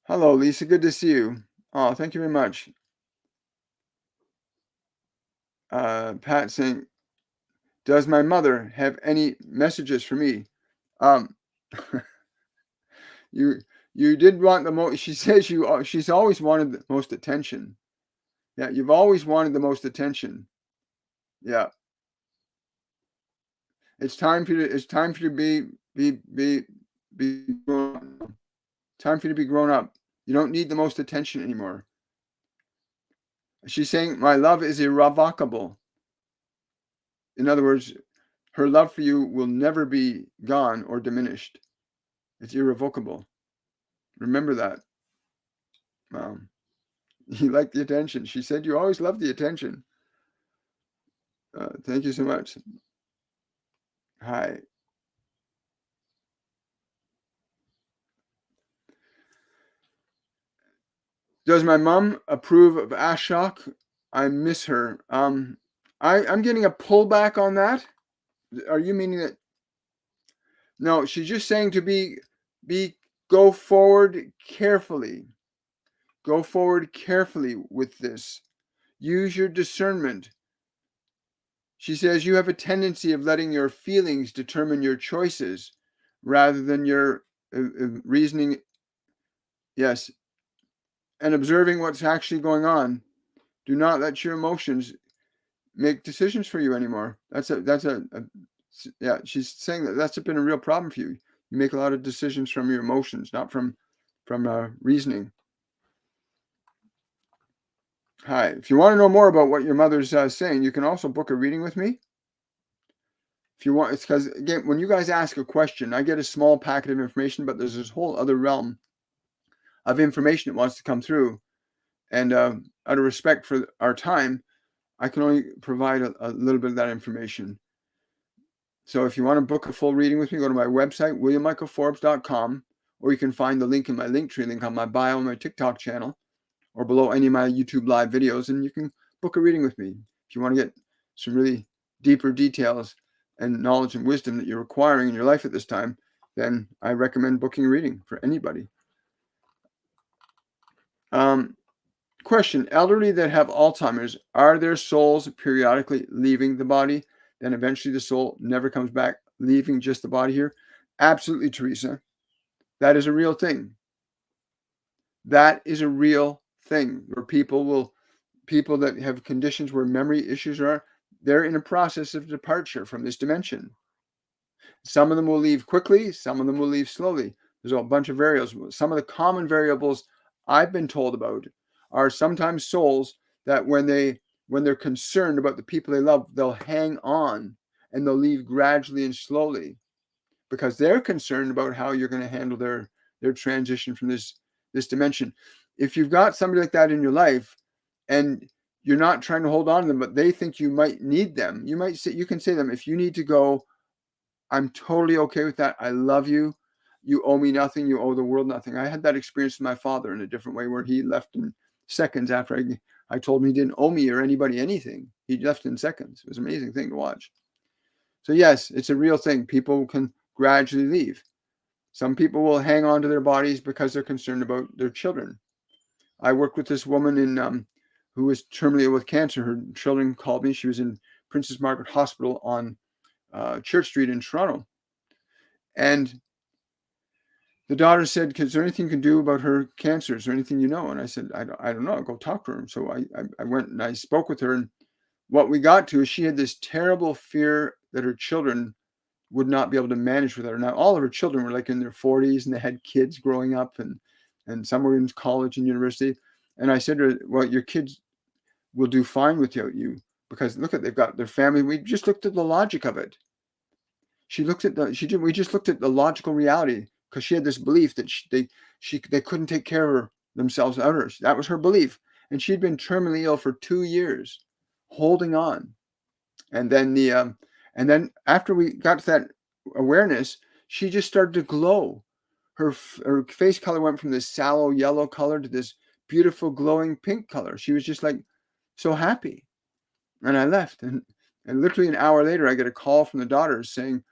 Hello, Lisa. Good to see you. Oh, thank you very much. Pat saying, does my mother have any messages for me? Um, you did want the most. She says she's always wanted the most attention. Yeah, you've always wanted the most attention. Yeah, it's time for you to. It's time for you to be grown up. Time for you to be grown up. You don't need the most attention anymore. She's saying my love is irrevocable. In other words, her love for you will never be gone or diminished. It's irrevocable. Remember that. You like the attention. She said you always love the attention. Thank you so much. Hi. Does my mom approve of Ashok? I miss her. I'm getting a pullback on that. Are you meaning that? No, she's just saying to go forward carefully. Go forward carefully with this. Use your discernment. She says you have a tendency of letting your feelings determine your choices rather than your reasoning. Yes. And observing what's actually going on. Do not let your emotions make decisions for you anymore. Yeah, she's saying that's been a real problem for you. You make a lot of decisions from your emotions, not from reasoning. Hi. If you want to know more about what your mother's saying, you can also book a reading with me. If you want, it's because, again, when you guys ask a question, I get a small packet of information, but there's this whole other realm of information that wants to come through. And out of respect for our time, I can only provide a little bit of that information. So if you want to book a full reading with me, go to my website, williammichaelforbes.com, or you can find the link in my Linktree link on my bio on my TikTok channel, or below any of my YouTube live videos, and you can book a reading with me. If you want to get some really deeper details and knowledge and wisdom that you're requiring in your life at this time, then I recommend booking a reading for anybody. question, elderly that have Alzheimer's, are their souls periodically leaving the body? Then eventually the soul never comes back, leaving just the body here? Absolutely, Teresa. That is a real thing. That is a real thing where people that have conditions where memory issues are, they're in a process of departure from this dimension. Some of them will leave quickly, some of them will leave slowly. There's a bunch of variables. Some of the common variables I've been told about are sometimes souls that when they're concerned about the people they love, they'll hang on and they'll leave gradually and slowly because they're concerned about how you're going to handle their transition from this dimension. If you've got somebody like that in your life and you're not trying to hold on to them, but they think you might need them, you can say to them, if you need to go, I'm totally okay with that. I love you. You owe me nothing. You owe the world nothing. I had that experience with my father in a different way where he left in seconds after I told him he didn't owe me or anybody anything. He left in seconds. It was an amazing thing to watch. So yes, it's a real thing. People can gradually leave. Some people will hang on to their bodies because they're concerned about their children. I worked with this woman who was terminally ill with cancer. Her children called me. She was in Princess Margaret Hospital on Church Street in Toronto. And the daughter said, is there anything you can do about her cancer? Is there anything you know? And I said, I don't know. I'll go talk to her. So I went and I spoke with her. And what we got to is she had this terrible fear that her children would not be able to manage with her. Now, all of her children were like in their 40s and they had kids growing up and some were in college and university. And I said to her, well, your kids will do fine without you because look at, they've got their family. We just looked at the logic of it. We just looked at the logical reality because she had this belief that they couldn't take care of themselves without her. That was her belief. And she'd been terminally ill for 2 years, holding on. And then after we got to that awareness, she just started to glow. Her face color went from this sallow yellow color to this beautiful glowing pink color. She was just like so happy. And I left. And literally an hour later, I get a call from the daughters saying,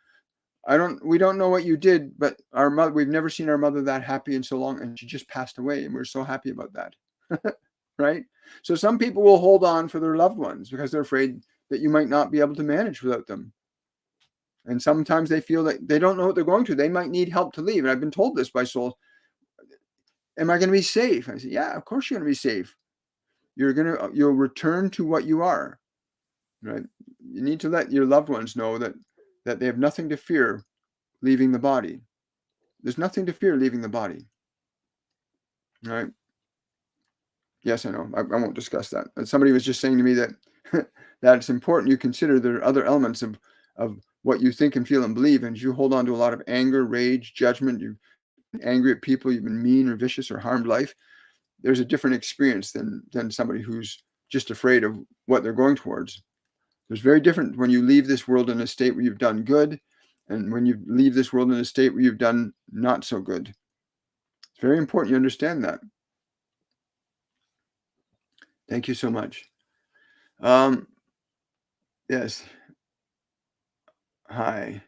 we don't know what you did, but our mother, we've never seen our mother that happy in so long, and she just passed away, and we're so happy about that. Right? So some people will hold on for their loved ones because they're afraid that you might not be able to manage without them. And sometimes they feel that they don't know what they're going through. They might need help to leave. And I've been told this by souls. Am I going to be safe? I said, yeah, of course you're going to be safe. You'll return to what you are. Right? You need to let your loved ones know that they have nothing to fear leaving the body. There's nothing to fear leaving the body. All right? Yes, I know. I won't discuss that. And somebody was just saying to me that that it's important you consider there are other elements of what you think and feel and believe. And if you hold on to a lot of anger, rage, judgment, you've been angry at people, you've been mean or vicious or harmed life, there's a different experience than somebody who's just afraid of what they're going towards. There's very different when you leave this world in a state where you've done good and when you leave this world in a state where you've done not so good. It's very important you understand that. Thank you so much. Yes. Hi.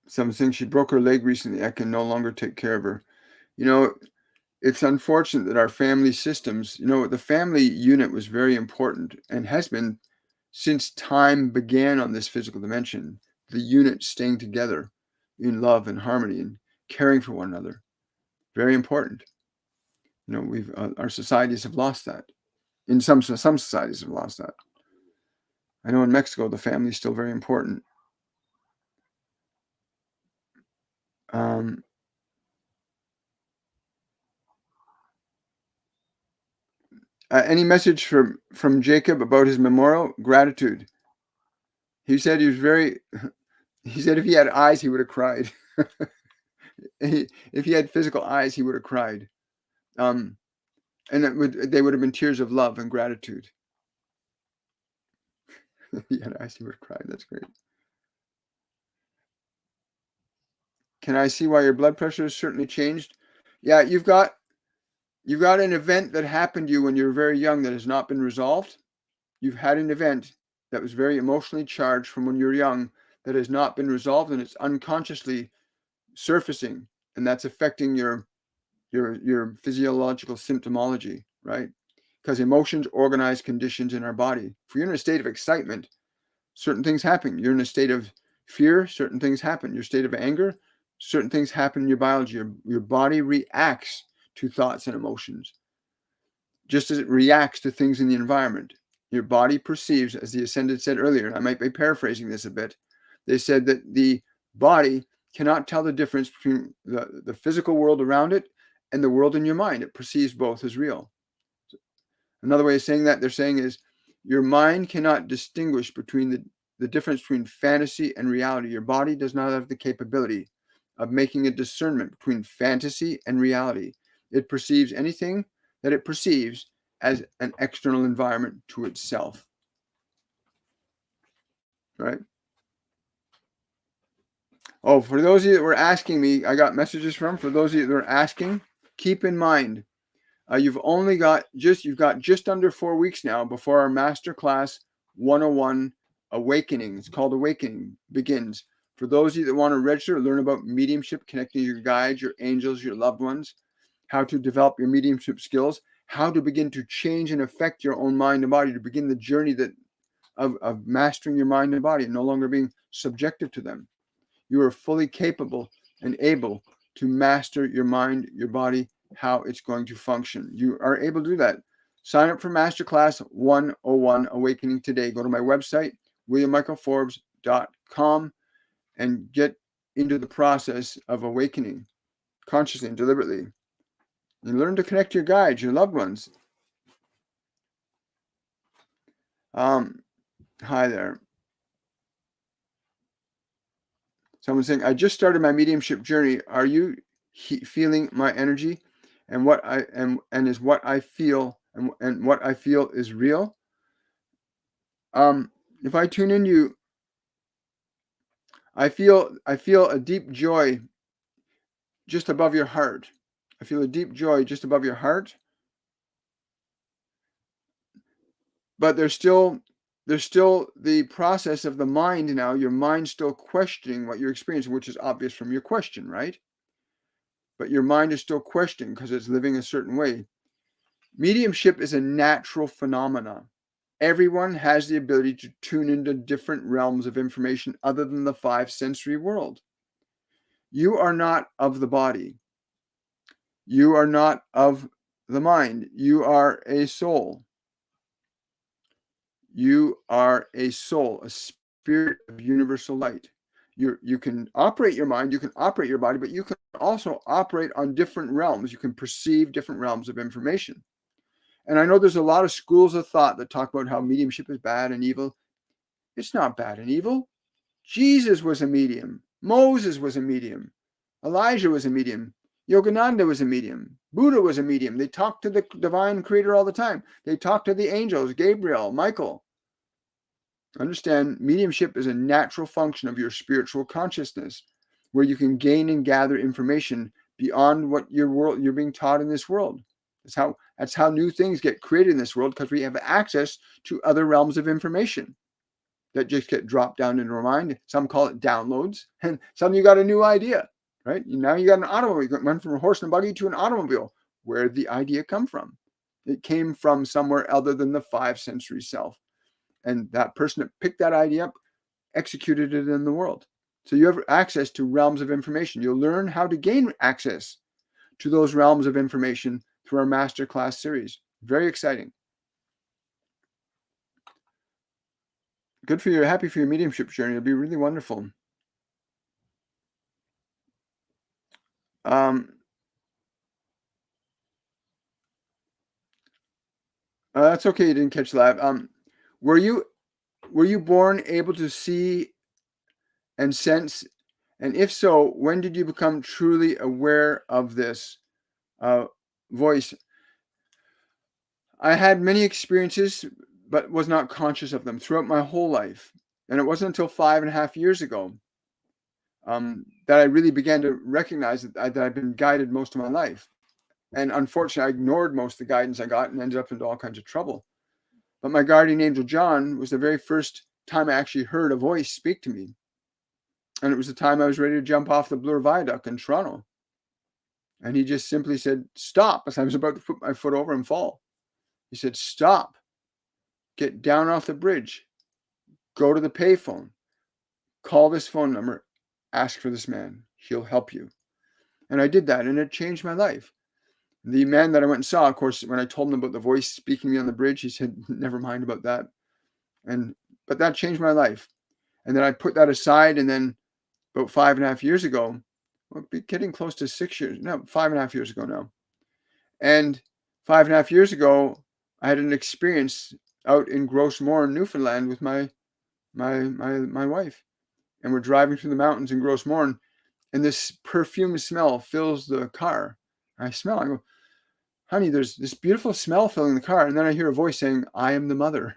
Some things, she broke her leg recently. I can no longer take care of her. It's unfortunate that our family systems, the family unit was very important and has been since time began on this physical dimension. The unit staying together in love and harmony and caring for one another. Very important. Our societies have lost that. In some societies have lost that. I know in Mexico, the family is still very important. Any message from Jacob about his memorial? Gratitude. He said he said if he had eyes, he would have cried. If he had physical eyes, he would have cried. And they would have been tears of love and gratitude. If he had eyes, he would have cried. That's great. Can I see why your blood pressure has certainly changed? Yeah, you've got an event that happened to you when you were very young that has not been resolved. You've had an event that was very emotionally charged from when you were young that has not been resolved, and it's unconsciously surfacing, and that's affecting your physiological symptomology, right? Because emotions organize conditions in our body. If you're in a state of excitement, certain things happen. You're in a state of fear, certain things happen. Your state of anger, certain things happen in your biology. Your body reacts to thoughts and emotions, just as it reacts to things in the environment. Your body perceives, as the Ascended said earlier, and I might be paraphrasing this a bit, they said that the body cannot tell the difference between the physical world around it and the world in your mind. It perceives both as real. Another way of saying that, they're saying, is your mind cannot distinguish between the difference between fantasy and reality. Your body does not have the capability of making a discernment between fantasy and reality. It perceives anything that it perceives as an external environment to itself. Right? Oh, for those of you that were asking me, I got messages from, for those of you that were asking, keep in mind, you've got just under 4 weeks now before our Masterclass 101 Awakening. It's called Awakening, begins. For those of you that want to register, learn about mediumship, connecting your guides, your angels, your loved ones, how to develop your mediumship skills, how to begin to change and affect your own mind and body, to begin the journey of mastering your mind and body and no longer being subjective to them. You are fully capable and able to master your mind, your body, how it's going to function. You are able to do that. Sign up for Masterclass 101 Awakening today. Go to my website, williammichaelforbes.com, and get into the process of awakening consciously and deliberately. And learn to connect your guides, your loved ones. Hi there. Someone's saying, I just started my mediumship journey. Are you feeling my energy? And what I am, and is what I feel, and what I feel is real? If I tune in you, I feel a deep joy just above your heart. I feel a deep joy just above your heart. But there's still the process of the mind now. Your mind's still questioning what you're experiencing, which is obvious from your question, right? But your mind is still questioning because it's living a certain way. Mediumship is a natural phenomenon. Everyone has the ability to tune into different realms of information other than the 5 sensory world. You are not of the body. You are not of the mind. You are a soul. You are a soul, a spirit of universal light. You can operate your mind, you can operate your body, but you can also operate on different realms. You can perceive different realms of information. And I know there's a lot of schools of thought that talk about how mediumship is bad and evil. It's not bad and evil. Jesus was a medium. Moses was a medium. Elijah was a medium. Yogananda was a medium. Buddha was a medium. They talked to the divine creator all the time. They talked to the angels, Gabriel, Michael. Understand, mediumship is a natural function of your spiritual consciousness, where you can gain and gather information beyond what you're being taught in this world. That's how new things get created in this world, because we have access to other realms of information that just get dropped down into our mind. Some call it downloads, and some you got a new idea, right? Now you got an automobile. You went from a horse and a buggy to an automobile. Where did the idea come from? It came from somewhere other than the 5 sensory self. And that person that picked that idea up executed it in the world. So you have access to realms of information. You'll learn how to gain access to those realms of information through our Masterclass series. Very exciting. Good for you. Happy for your mediumship journey. It'll be really wonderful. That's okay. You didn't catch that. Were you born able to see and sense? And if so, when did you become truly aware of this voice? I had many experiences, but was not conscious of them throughout my whole life. And it wasn't until 5.5 years ago that I really began to recognize that I've been guided most of my life. And unfortunately, I ignored most of the guidance I got and ended up into all kinds of trouble. But my guardian angel, John, was the very first time I actually heard a voice speak to me. And it was the time I was ready to jump off the Bloor Viaduct in Toronto. And he just simply said, stop, as I was about to put my foot over and fall. He said, stop, get down off the bridge, go to the payphone, call this phone number, ask for this man. He'll help you. And I did that, and it changed my life. The man that I went and saw, of course, when I told him about the voice speaking to me on the bridge, he said, never mind about that. But that changed my life. And then I put that aside, and then about 5.5 years ago, well, getting close to 6 years, no, 5.5 years ago now. And 5.5 years ago, I had an experience out in Grossmoor, Newfoundland, with my wife. And we're driving through the mountains in Grossmoor, and this perfume smell fills the car. I smell, I go, honey, there's this beautiful smell filling the car. And then I hear a voice saying, I am the mother.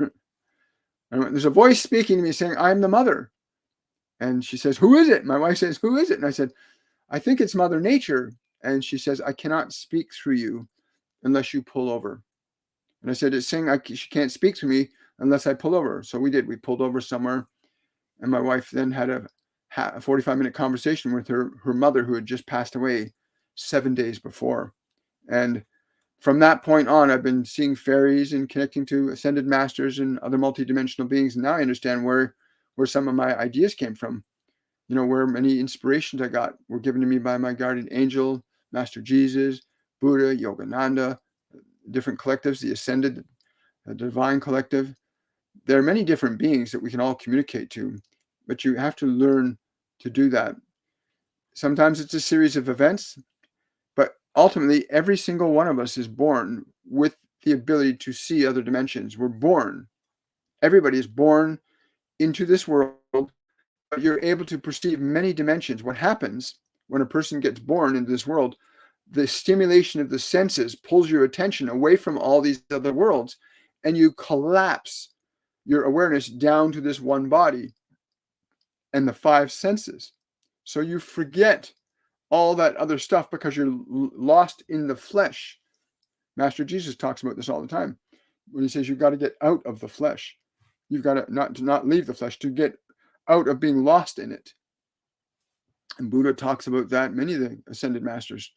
And there's a voice speaking to me saying, I am the mother. And she says, who is it? My wife says, who is it? And I said, I think it's Mother Nature. And she says, I cannot speak through you unless you pull over. And I said, it's saying she can't speak to me unless I pull over. So we did. We pulled over somewhere. And my wife then had a 45-minute conversation with her mother, who had just passed away 7 days before. And from that point on, I've been seeing fairies and connecting to ascended masters and other multidimensional beings. And now I understand where some of my ideas came from. You know, where many inspirations I got were given to me by my guardian angel, Master Jesus, Buddha, Yogananda, different collectives, the Ascended, the Divine Collective. There are many different beings that we can all communicate to, but you have to learn to do that. Sometimes it's a series of events, but ultimately every single one of us is born with the ability to see other dimensions. We're born. Everybody is born into this world, but you're able to perceive many dimensions. What happens when a person gets born into this world, the stimulation of the senses pulls your attention away from all these other worlds, and you collapse your awareness down to this one body and the 5 senses. So you forget all that other stuff because you're lost in the flesh. Master Jesus talks about this all the time when he says you've got to get out of the flesh. You've got to not leave the flesh, to get out of being lost in it. And Buddha talks about that. Many of the ascended masters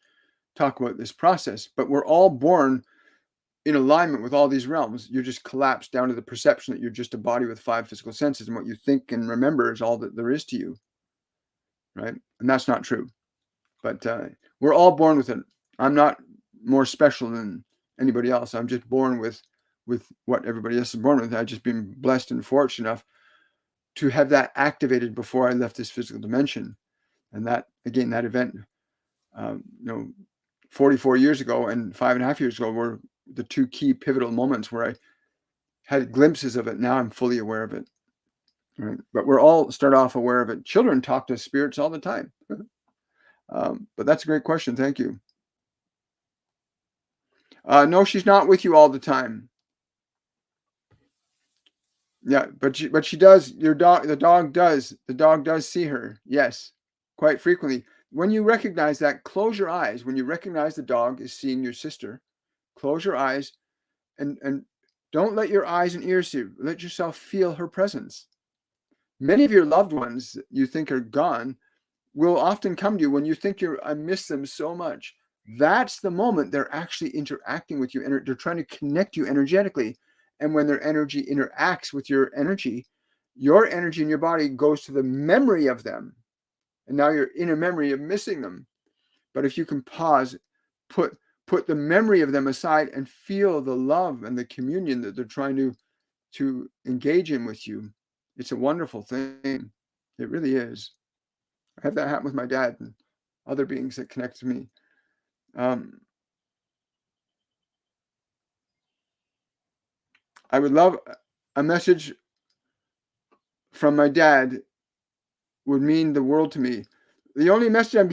talk about this process, but we're all born in alignment with all these realms. You're just collapsed down to the perception that you're just a body with 5 physical senses, and what you think and remember is all that there is to you, right? And that's not true. But we're all born with it. I'm not more special than anybody else. I'm just born with what everybody else is born with. I've just been blessed and fortunate enough to have that activated before I left this physical dimension. And that, again, that event, 44 years ago and 5.5 years ago were the 2 key pivotal moments where I had glimpses of it. Now I'm fully aware of it. Right? But we're all start off aware of it. Children talk to spirits all the time. But that's a great question. Thank you. No, she's not with you all the time. Yeah, but she does. The dog does see her. Yes, quite frequently. When you recognize that, close your eyes. When you recognize the dog is seeing your sister, close your eyes and don't let your eyes and ears see. Let yourself feel her presence. Many of your loved ones you think are gone will often come to you when you think I miss them so much. That's the moment they're actually interacting with you, and they're trying to connect you energetically. And when their energy interacts with your energy in your body goes to the memory of them. And now you're in a memory of missing them. But if you can pause, put the memory of them aside and feel the love and the communion that they're trying to engage in with you, it's a wonderful thing. It really is. I have that happen with my dad and other beings that connect to me. I would love a message from my dad. Would mean the world to me. The only message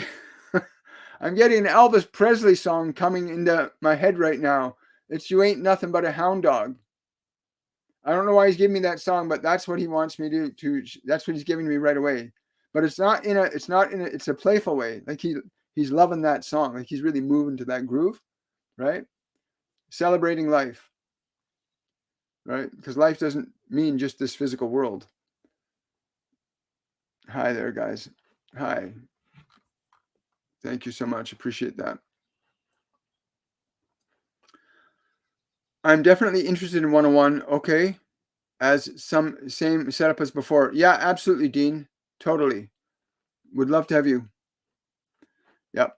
I'm getting an Elvis Presley song coming into my head right now. It's "You Ain't Nothing But a Hound Dog." I don't know why he's giving me that song, but that's what he wants me to that's what he's giving me right away. But it's a playful way. Like he's loving that song. Like he's really moving to that groove, right? Celebrating life, right? Because life doesn't mean just this physical world. Hi there, guys. Hi. Thank you so much. Appreciate that. I'm definitely interested in one-on-one. Okay. As some same setup as before. Yeah, absolutely, Dean. Totally. Would love to have you. Yep.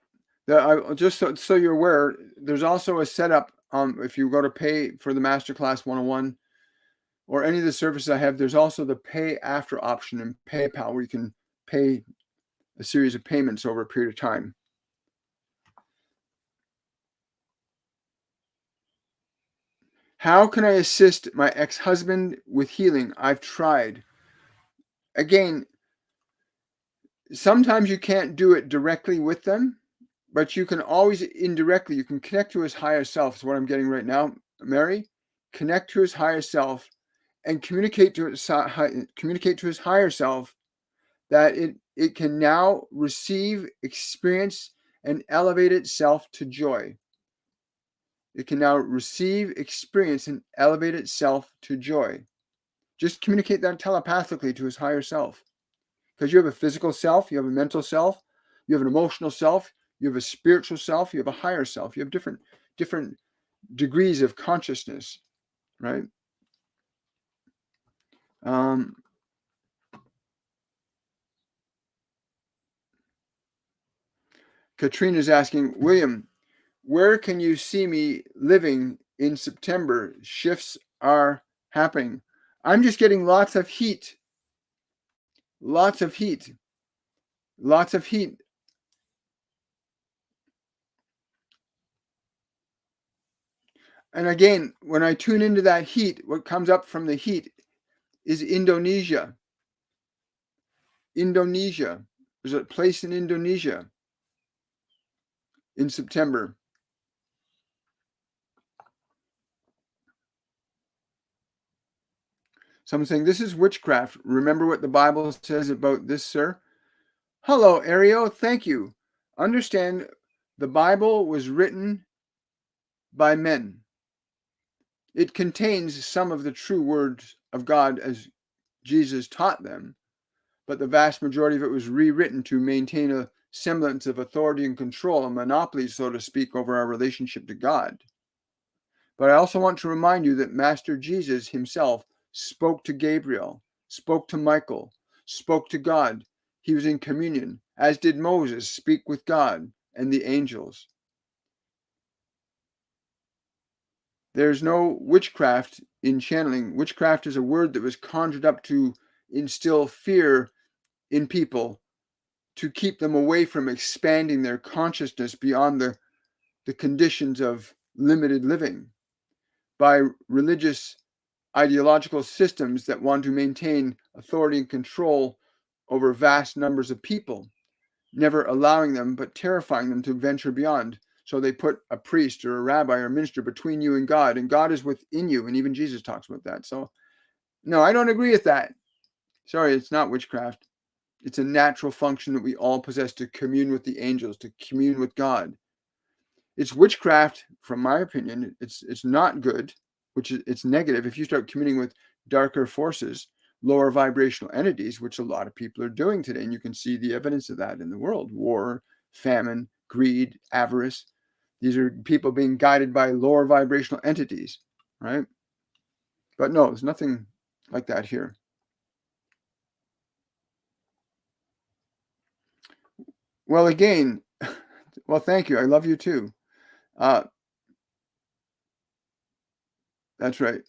Just so you're aware, there's also a setup. If you go to pay for the masterclass 101 or any of the services I have, there's also the pay after option in PayPal where you can pay a series of payments over a period of time. How can I assist my ex-husband with healing? I've tried. Again, sometimes you can't do it directly with them, but you can always indirectly, you can connect to his higher self. Is what I'm getting right now, Mary. Connect to his higher self and communicate to his higher self that it can now receive, experience, and elevate itself to joy. It can now receive, experience, and elevate itself to joy. Just communicate that telepathically to his higher self. Because you have a physical self, you have a mental self, you have an emotional self, you have a spiritual self, you have a higher self. You have different degrees of consciousness, right? Katrina's asking, William, where can you see me living in September? Shifts are happening. I'm just getting lots of heat. Lots of heat. Lots of heat. And again, when I tune into that heat, what comes up from the heat is Indonesia. Indonesia. There's a place in Indonesia in September. Someone saying, this is witchcraft. Remember what the Bible says about this, sir? Hello, Ariel. Thank you. Understand, the Bible was written by men. It contains some of the true words of God as Jesus taught them, but the vast majority of it was rewritten to maintain a semblance of authority and control, a monopoly, so to speak, over our relationship to God. But I also want to remind you that Master Jesus himself spoke to Gabriel, spoke to Michael, spoke to God. He was in communion, as did Moses speak with God and the angels. There's no witchcraft in channeling. Witchcraft is a word that was conjured up to instill fear in people, to keep them away from expanding their consciousness beyond the conditions of limited living by religious ideological systems that want to maintain authority and control over vast numbers of people, never allowing them but terrifying them to venture beyond. So they put a priest or a rabbi or a minister between you and God is within you, and even Jesus talks about that. So no, I don't agree with that. Sorry, it's not witchcraft. It's a natural function that we all possess to commune with the angels, to commune with God. It's witchcraft, from my opinion. It's not good, which is it's negative. If you start communing with darker forces, lower vibrational entities, which a lot of people are doing today, and you can see the evidence of that in the world: war, famine, greed, avarice. These are people being guided by lower vibrational entities, right? But no, there's nothing like that here. Well, again, well, thank you. I love you too. Uh, that's right.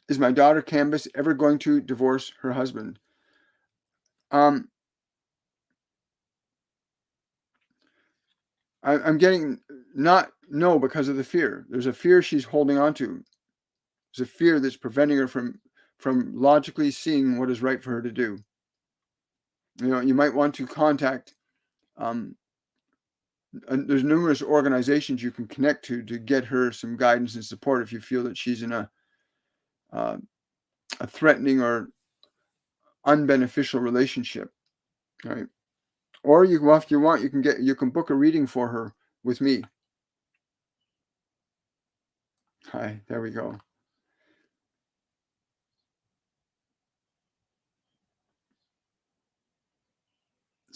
Is my daughter Canvas ever going to divorce her husband? Um, I'm getting not no because of the fear. There's a fear she's holding on to. There's a fear that's preventing her from logically seeing what is right for her to do. You know, you might want to contact. There's numerous organizations you can connect to get her some guidance and support if you feel that she's in a threatening or unbeneficial relationship, right? Or you, well, if you want, you can book a reading for her with me. Hi, there we go.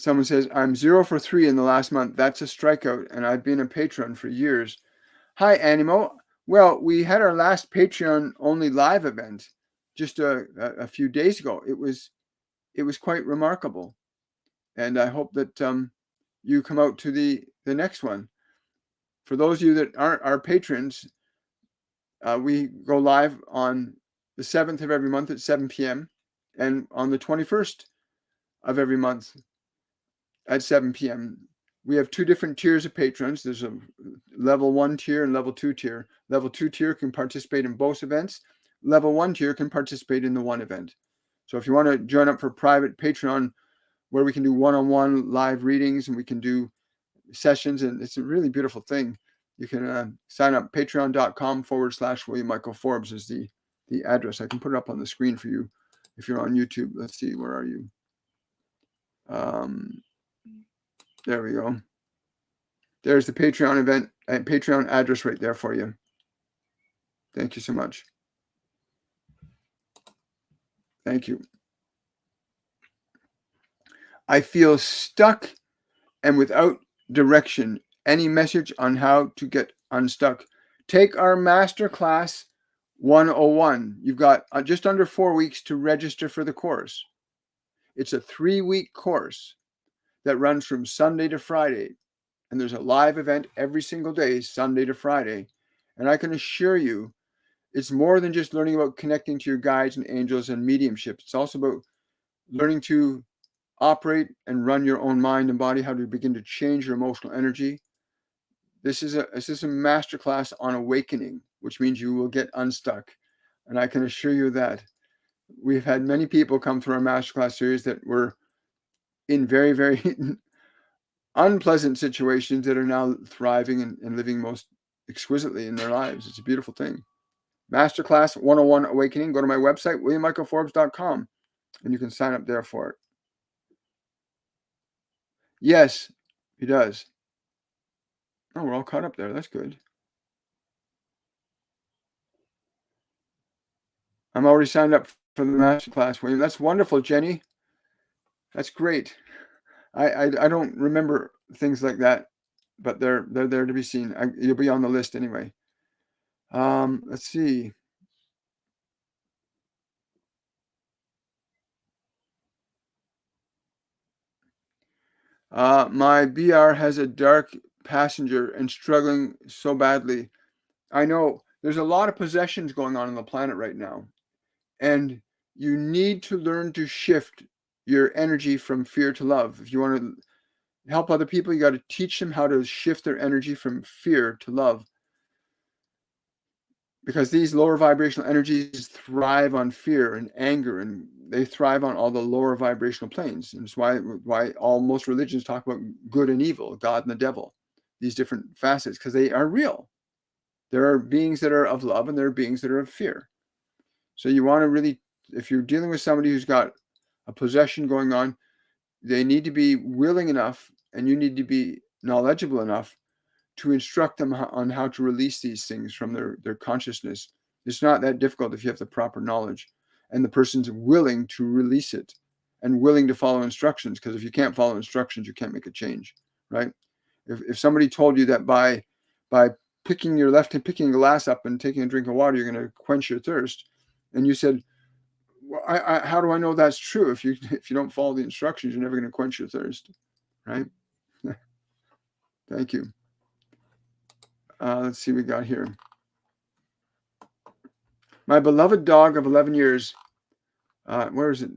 Someone says, I'm 0 for 3 in the last month. That's a strikeout, and I've been a patron for years. Hi, Animo. Well, we had our last Patreon-only live event just a few days ago. It was quite remarkable, and I hope that you come out to the next one. For those of you that aren't our patrons, we go live on the 7th of every month at 7 p.m. and on the 21st of every month at 7 p.m. We have 2 different tiers of patrons. There's a level 1 tier and level 2 tier. Level 2 tier can participate in both events. Level 1 tier can participate in the one event. So if you want to join up for private Patreon, where we can do one-on-one live readings and we can do sessions, and it's a really beautiful thing. You can sign up. Patreon.com/William Michael Forbes is the address. I can put it up on the screen for you if you're on YouTube. Let's see, where are you? There we go. There's the Patreon event and Patreon address right there for you. Thank you so much. Thank you. I feel stuck and without direction. Any message on how to get unstuck? Take our Masterclass 101. You've got just under 4 weeks to register for the course. It's a 3-week course that runs from Sunday to Friday. And there's a live event every single day, Sunday to Friday. And I can assure you, it's more than just learning about connecting to your guides and angels and mediumship. It's also about learning to operate and run your own mind and body, how to begin to change your emotional energy. This is a masterclass on awakening, which means you will get unstuck. And I can assure you that. We've had many people come through our masterclass series that were in very, very unpleasant situations that are now thriving and living most exquisitely in their lives. It's a beautiful thing. Masterclass 101 Awakening. Go to my website, WilliamMichaelForbes.com, and you can sign up there for it. Yes, he does. Oh, we're all caught up there. That's good. I'm already signed up for the masterclass, William. That's wonderful, Jenny. That's great. I don't remember things like that, but they're there to be seen. You'll be on the list anyway. Let's see. My BR has a dark passenger and struggling so badly. I know there's a lot of possessions going on the planet right now, and you need to learn to shift your energy from fear to love. If you want to help other people, you got to teach them how to shift their energy from fear to love. Because these lower vibrational energies thrive on fear and anger, and they thrive on all the lower vibrational planes. And it's why most religions talk about good and evil, God and the devil, these different facets, because they are real. There are beings that are of love and there are beings that are of fear. So you want to really, if you're dealing with somebody who's got a possession going on, they need to be willing enough, and you need to be knowledgeable enough to instruct them on how to release these things from their consciousness. It's not that difficult if you have the proper knowledge and the person's willing to release it and willing to follow instructions. Because if you can't follow instructions, you can't make a change, right? If somebody told you that by picking your left and picking a glass up and taking a drink of water, you're going to quench your thirst, and you said, well, how do I know that's true? If you don't follow the instructions, you're never going to quench your thirst, right? Thank you. Let's see what we got here. My beloved dog of 11 years. Where is it?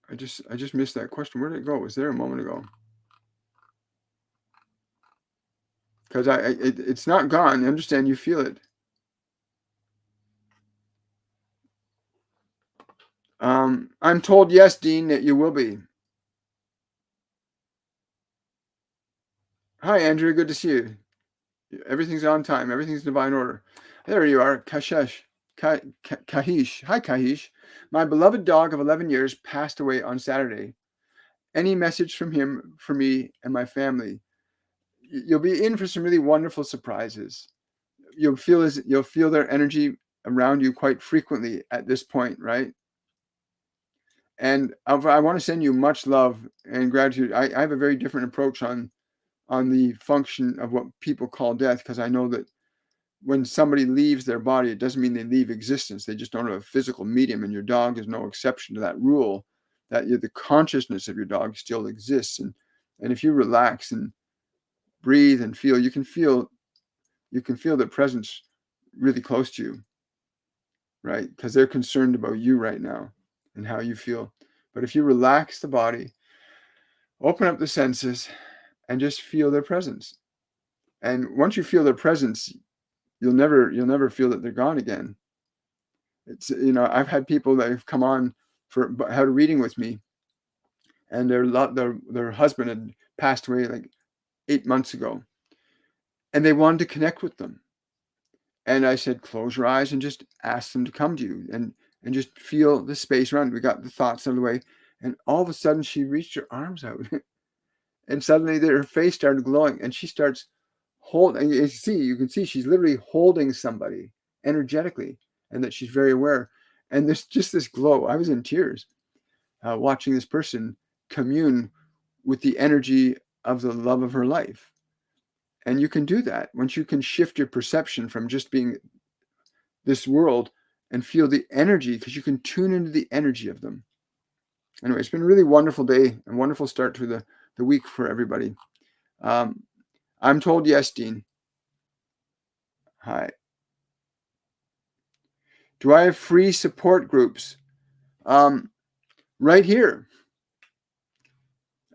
I just missed that question. Where did it go? It was there a moment ago. Because it's not gone. I understand you feel it. I'm told, yes, Dean, that you will be. Hi, Andrew. Good to see you. Everything's on time. Everything's divine order. There you are, Kahish. Hi, Kahish. My beloved dog of 11 years passed away on Saturday. Any message from him for me and my family? You'll be in for some really wonderful surprises. You'll feel their energy around you quite frequently at this point, right? And I want to send you much love and gratitude. I have a very different approach on the function of what people call death, because I know that when somebody leaves their body, it doesn't mean they leave existence. They just don't have a physical medium, and your dog is no exception to that rule, that the consciousness of your dog still exists. And if you relax and breathe and feel, you can feel their presence really close to you, right? Because they're concerned about you right now and how you feel. But if you relax the body, open up the senses, and just feel their presence. And once you feel their presence, you'll never feel that they're gone again. It's, I've had people that have come on had a reading with me, and their husband had passed away like 8 months ago, and they wanted to connect with them. And I said, close your eyes and just ask them to come to you, and just feel the space around. We got the thoughts out of the way, and all of a sudden she reached her arms out, and suddenly her face started glowing, and she starts holding. You can see she's literally holding somebody energetically, and that she's very aware. And there's just this glow. I was in tears watching this person commune with the energy of the love of her life. And you can do that once you can shift your perception from just being this world and feel the energy, because you can tune into the energy of them. Anyway, it's been a really wonderful day and wonderful start to the week for everybody. I'm told yes, Dean. Hi. Do I have free support groups? Right here.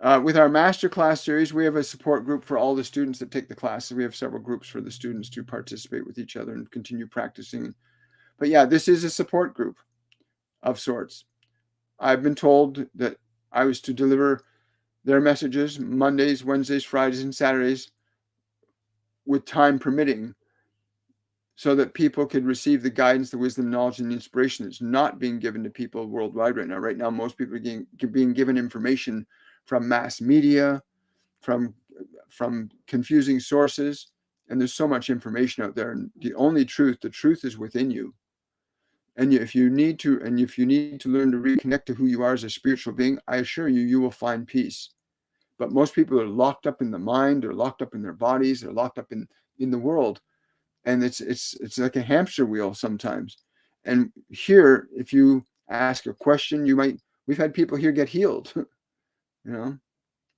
With our masterclass series, we have a support group for all the students that take the classes. We have several groups for the students to participate with each other and continue practicing. But yeah, this is a support group of sorts. I've been told that I was to deliver their messages Mondays, Wednesdays, Fridays, and Saturdays, with time permitting, so that people could receive the guidance, the wisdom, knowledge, and inspiration that's not being given to people worldwide right now. Right now, most people are being given information from mass media, from confusing sources, and there's so much information out there. And the truth is within you. And if you need to learn to reconnect to who you are as a spiritual being, I assure you, you will find peace. But most people are locked up in the mind, they're locked up in their bodies, they're locked up in the world. And it's like a hamster wheel sometimes. And here, if you ask a question, we've had people here get healed.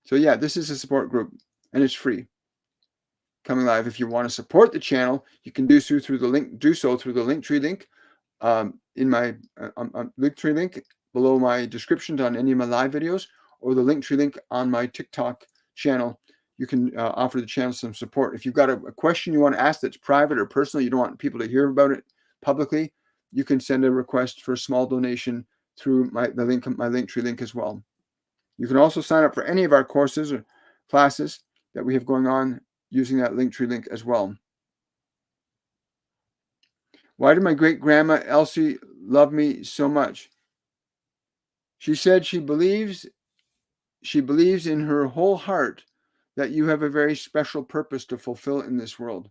So yeah, this is a support group, and it's free, coming live. If you want to support the channel, you can do so through the Linktree link in my Linktree link below my descriptions on any of my live videos, or the Linktree link on my TikTok channel. You can offer the channel some support. If you've got a question you want to ask that's private or personal, you don't want people to hear about it publicly, you can send a request for a small donation through my Linktree link as well. You can also sign up for any of our courses or classes that we have going on using that Linktree link as well. Why did my great-grandma Elsie love me so much? She said she believes in her whole heart that you have a very special purpose to fulfill in this world.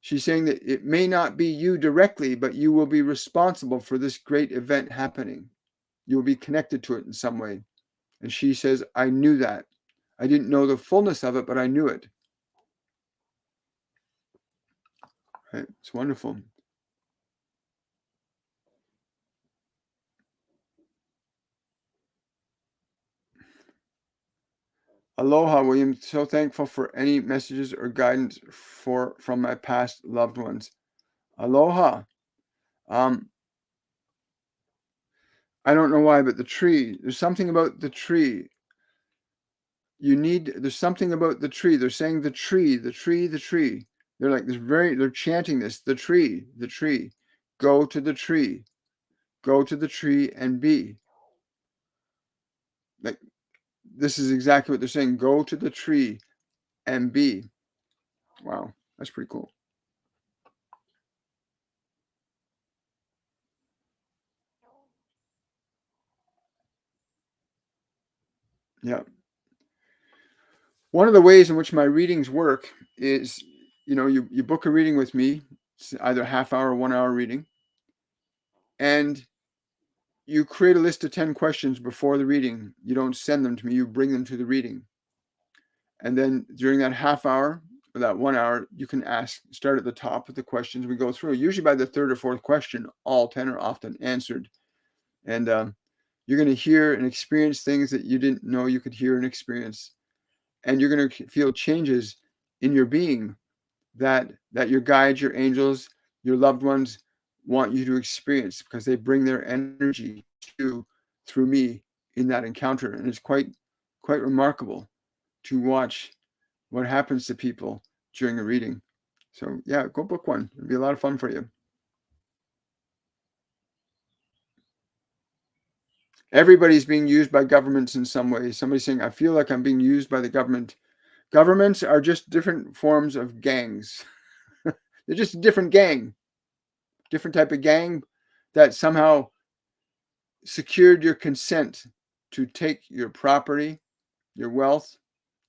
She's saying that it may not be you directly, but you will be responsible for this great event happening. You will be connected to it in some way. And she says, I knew that. I didn't know the fullness of it, but I knew it. Right? It's wonderful. Aloha, William. So thankful for any messages or guidance from my past loved ones. Aloha. I don't know why, but the tree, there's something about the tree. There's something about the tree. They're saying the tree, the tree, the tree. They're chanting this, the tree, the tree. Go to the tree. Go to the tree and be. Like, this is exactly what they're saying. Go to the tree and be. Wow, that's pretty cool. Yeah. One of the ways in which my readings work is, you book a reading with me. It's either half hour or 1 hour reading. And you create a list of 10 questions before the reading. You don't send them to me, you bring them to the reading. And then during that half hour or that 1 hour, you can start at the top with the questions we go through. Usually by the third or fourth question, all 10 are often answered. And you're going to hear and experience things that you didn't know you could hear and experience. And you're going to feel changes in your being that your guides, your angels, your loved ones want you to experience, because they bring their energy to through me in that encounter. And it's quite remarkable to watch what happens to people during a reading. So yeah, go book one. It'll be a lot of fun for you. Everybody's being used by governments in some way. Somebody's saying, I feel like I'm being used by the government. Governments are just different forms of gangs. They're just a different gang, different type of gang that somehow secured your consent to take your property, your wealth,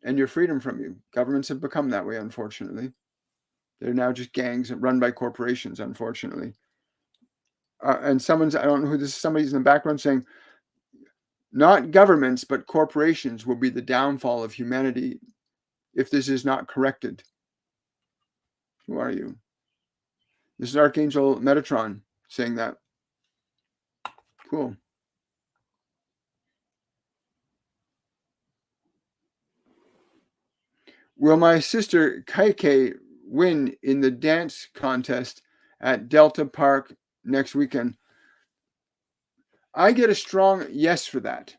and your freedom from you. Governments have become that way, unfortunately. They're now just gangs run by corporations, unfortunately. And I don't know who this is, somebody's in the background saying, not governments, but corporations will be the downfall of humanity if this is not corrected. Who are you? This is Archangel Metatron saying that. Cool. Will my sister Kaike win in the dance contest at Delta Park next weekend? I get a strong yes for that.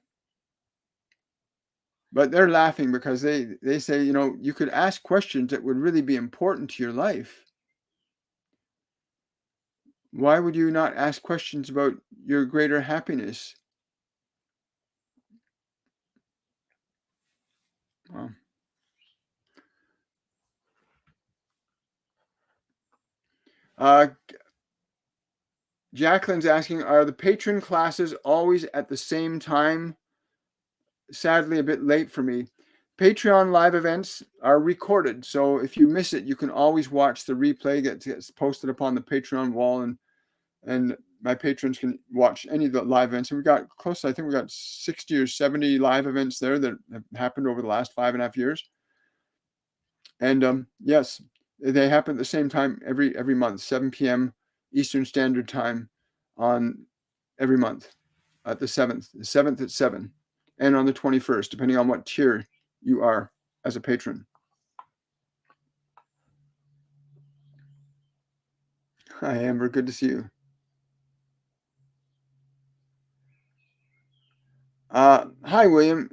But they're laughing because they say, you could ask questions that would really be important to your life. Why would you not ask questions about your greater happiness? Well, Jacqueline's asking, are the patron classes always at the same time? Sadly, a bit late for me. Patreon live events are recorded, so if you miss it, you can always watch the replay that gets posted upon the Patreon wall, and my patrons can watch any of the live events. And we got close, I think we got 60 or 70 live events there that have happened over the last 5.5 years. And yes, they happen at the same time every month, 7 p.m. Eastern Standard Time on every month at the 7th at 7, and on the 21st, depending on what tier you are as a patron. Hi, Amber. Good to see you. Hi, William.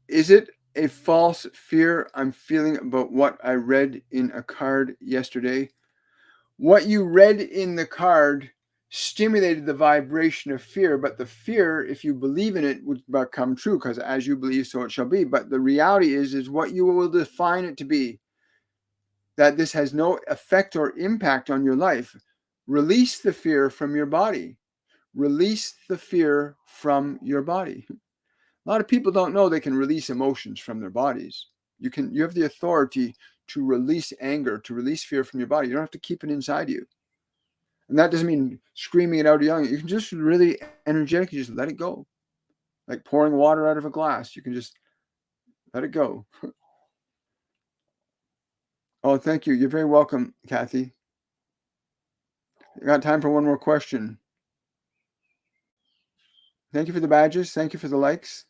Is it a false fear I'm feeling about what I read in a card yesterday? What you read in the card stimulated the vibration of fear, but the fear, if you believe in it, would become true, because as you believe, so it shall be. But the reality is what you will define it to be, that this has no effect or impact on your life. Release the fear from your body. Release the fear from your body. A lot of people don't know they can release emotions from their bodies. You have the authority to release anger, to release fear from your body. You don't have to keep it inside you. And that doesn't mean screaming it out or yelling. You can just really energetically just let it go. Like pouring water out of a glass. You can just let it go. Oh, thank you. You're very welcome, Kathy. I got time for one more question. Thank you for the badges. Thank you for the likes.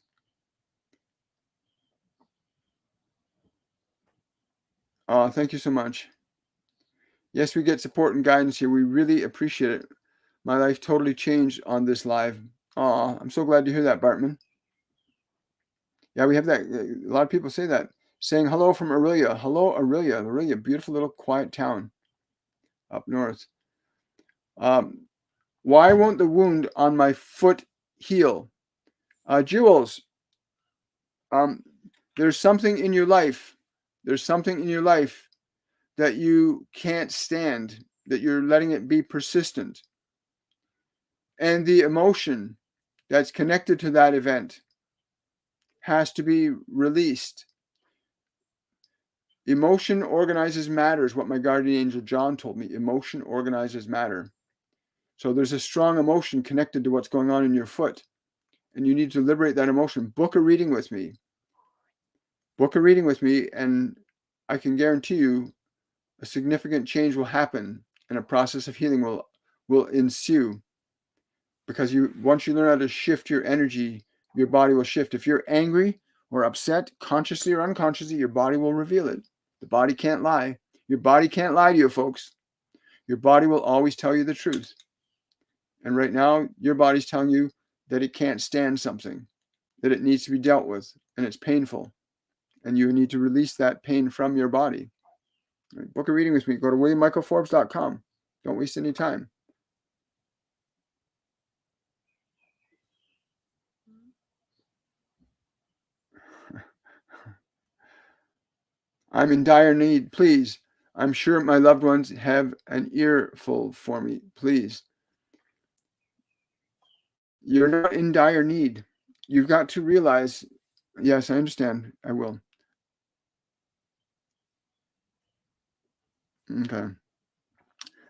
Oh, thank you so much. Yes, we get support and guidance here. We really appreciate it. My life totally changed on this live. Oh, I'm so glad to hear that, Bartman. Yeah, we have that. A lot of people say that. Saying hello from Aurelia. Hello, Aurelia. Aurelia, beautiful little quiet town up north. Why won't the wound on my foot heal? Jules, there's something in your life. There's something in your life that you can't stand, that you're letting it be persistent. And the emotion that's connected to that event has to be released. Emotion organizes matter is what my guardian angel John told me. Emotion organizes matter. So there's a strong emotion connected to what's going on in your foot, and you need to liberate that emotion. Book a reading with me. Book a reading with me, and I can guarantee you a significant change will happen, and a process of healing will ensue. Because once you learn how to shift your energy, your body will shift. If you're angry or upset, consciously or unconsciously, your body will reveal it. The body can't lie. Your body can't lie to you, folks. Your body will always tell you the truth. And right now, your body's telling you that it can't stand something, that it needs to be dealt with, and it's painful. And you need to release that pain from your body. Right? Book a reading with me. Go to WilliamMichaelForbes.com. Don't waste any time. I'm in dire need. Please. I'm sure my loved ones have an earful for me. Please. You're not in dire need. You've got to realize, yes, I understand. I will. Okay.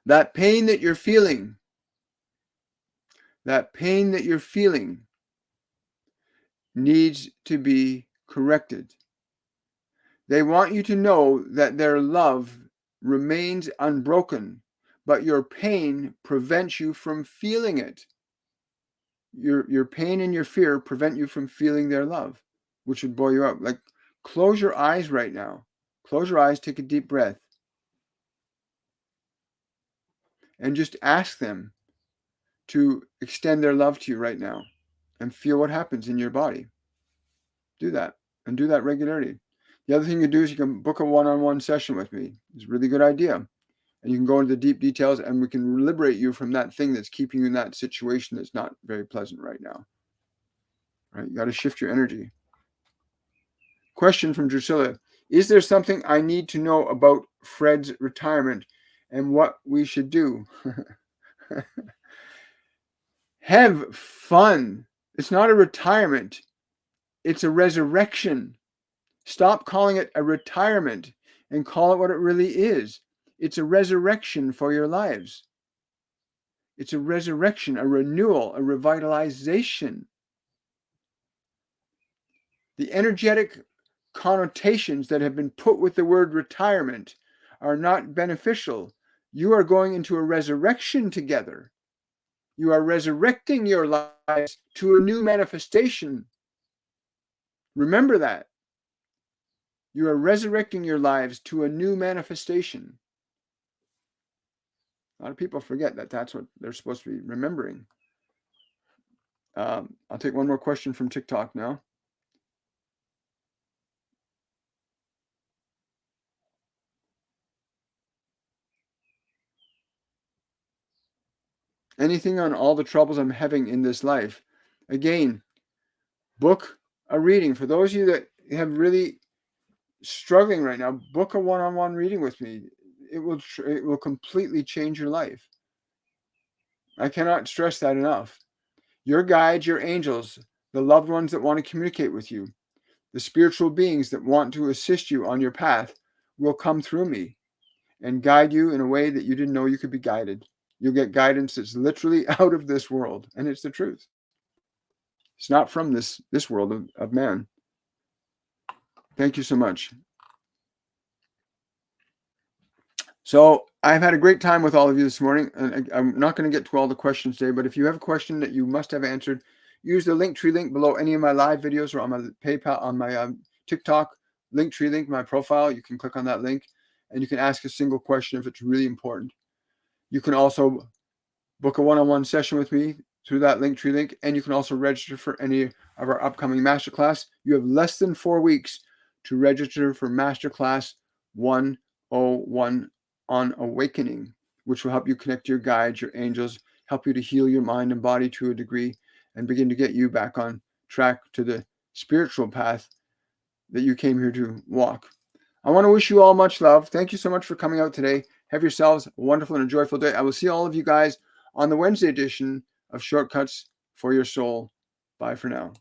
That pain that you're feeling needs to be corrected. They want you to know that their love remains unbroken, but your pain prevents you from feeling it. Your pain and your fear prevent you from feeling their love, which would blow you up. Like, close your eyes right now. Close your eyes, take a deep breath, and just ask them to extend their love to you right now and feel what happens in your body. Do that, and do that regularly. The other thing you do is you can book a one-on-one session with me. It's a really good idea. And you can go into the deep details, and we can liberate you from that thing that's keeping you in that situation that's not very pleasant right now. Right? You got to shift your energy. Question from Drusilla. Is there something I need to know about Fred's retirement and what we should do? Have fun. It's not a retirement. It's a resurrection. Stop calling it a retirement and call it what it really is. It's a resurrection for your lives. It's a resurrection, a renewal, a revitalization. The energetic connotations that have been put with the word retirement are not beneficial. You are going into a resurrection together. You are resurrecting your lives to a new manifestation. Remember that. You are resurrecting your lives to a new manifestation. A lot of people forget that that's what they're supposed to be remembering. I'll take one more question from TikTok now. Anything on all the troubles I'm having in this life? Again, book a reading. For those of you that have really struggling right now, book a one-on-one reading with me. It will completely change your life. I cannot stress that enough. Your guides, your angels, the loved ones that want to communicate with you, the spiritual beings that want to assist you on your path will come through me and guide you in a way that you didn't know you could be guided. You'll get guidance that's literally out of this world, and it's the truth. It's not from this world of man. Thank you so much. So I've had a great time with all of you this morning, and I'm not going to get to all the questions today, but if you have a question that you must have answered, use the Linktree link below any of my live videos or on my PayPal, on my TikTok Linktree link, my profile. You can click on that link, and you can ask a single question if it's really important. You can also book a one-on-one session with me through that Linktree link, and you can also register for any of our upcoming masterclass. You have less than 4 weeks to register for Masterclass 101 on awakening, which will help you connect your guides, your angels, help you to heal your mind and body to a degree, and begin to get you back on track to the spiritual path that you came here to walk. I want to wish you all much love. Thank you so much for coming out today. Have yourselves a wonderful and a joyful day. I will see all of you guys on the Wednesday edition of Shortcuts for Your Soul. Bye for now.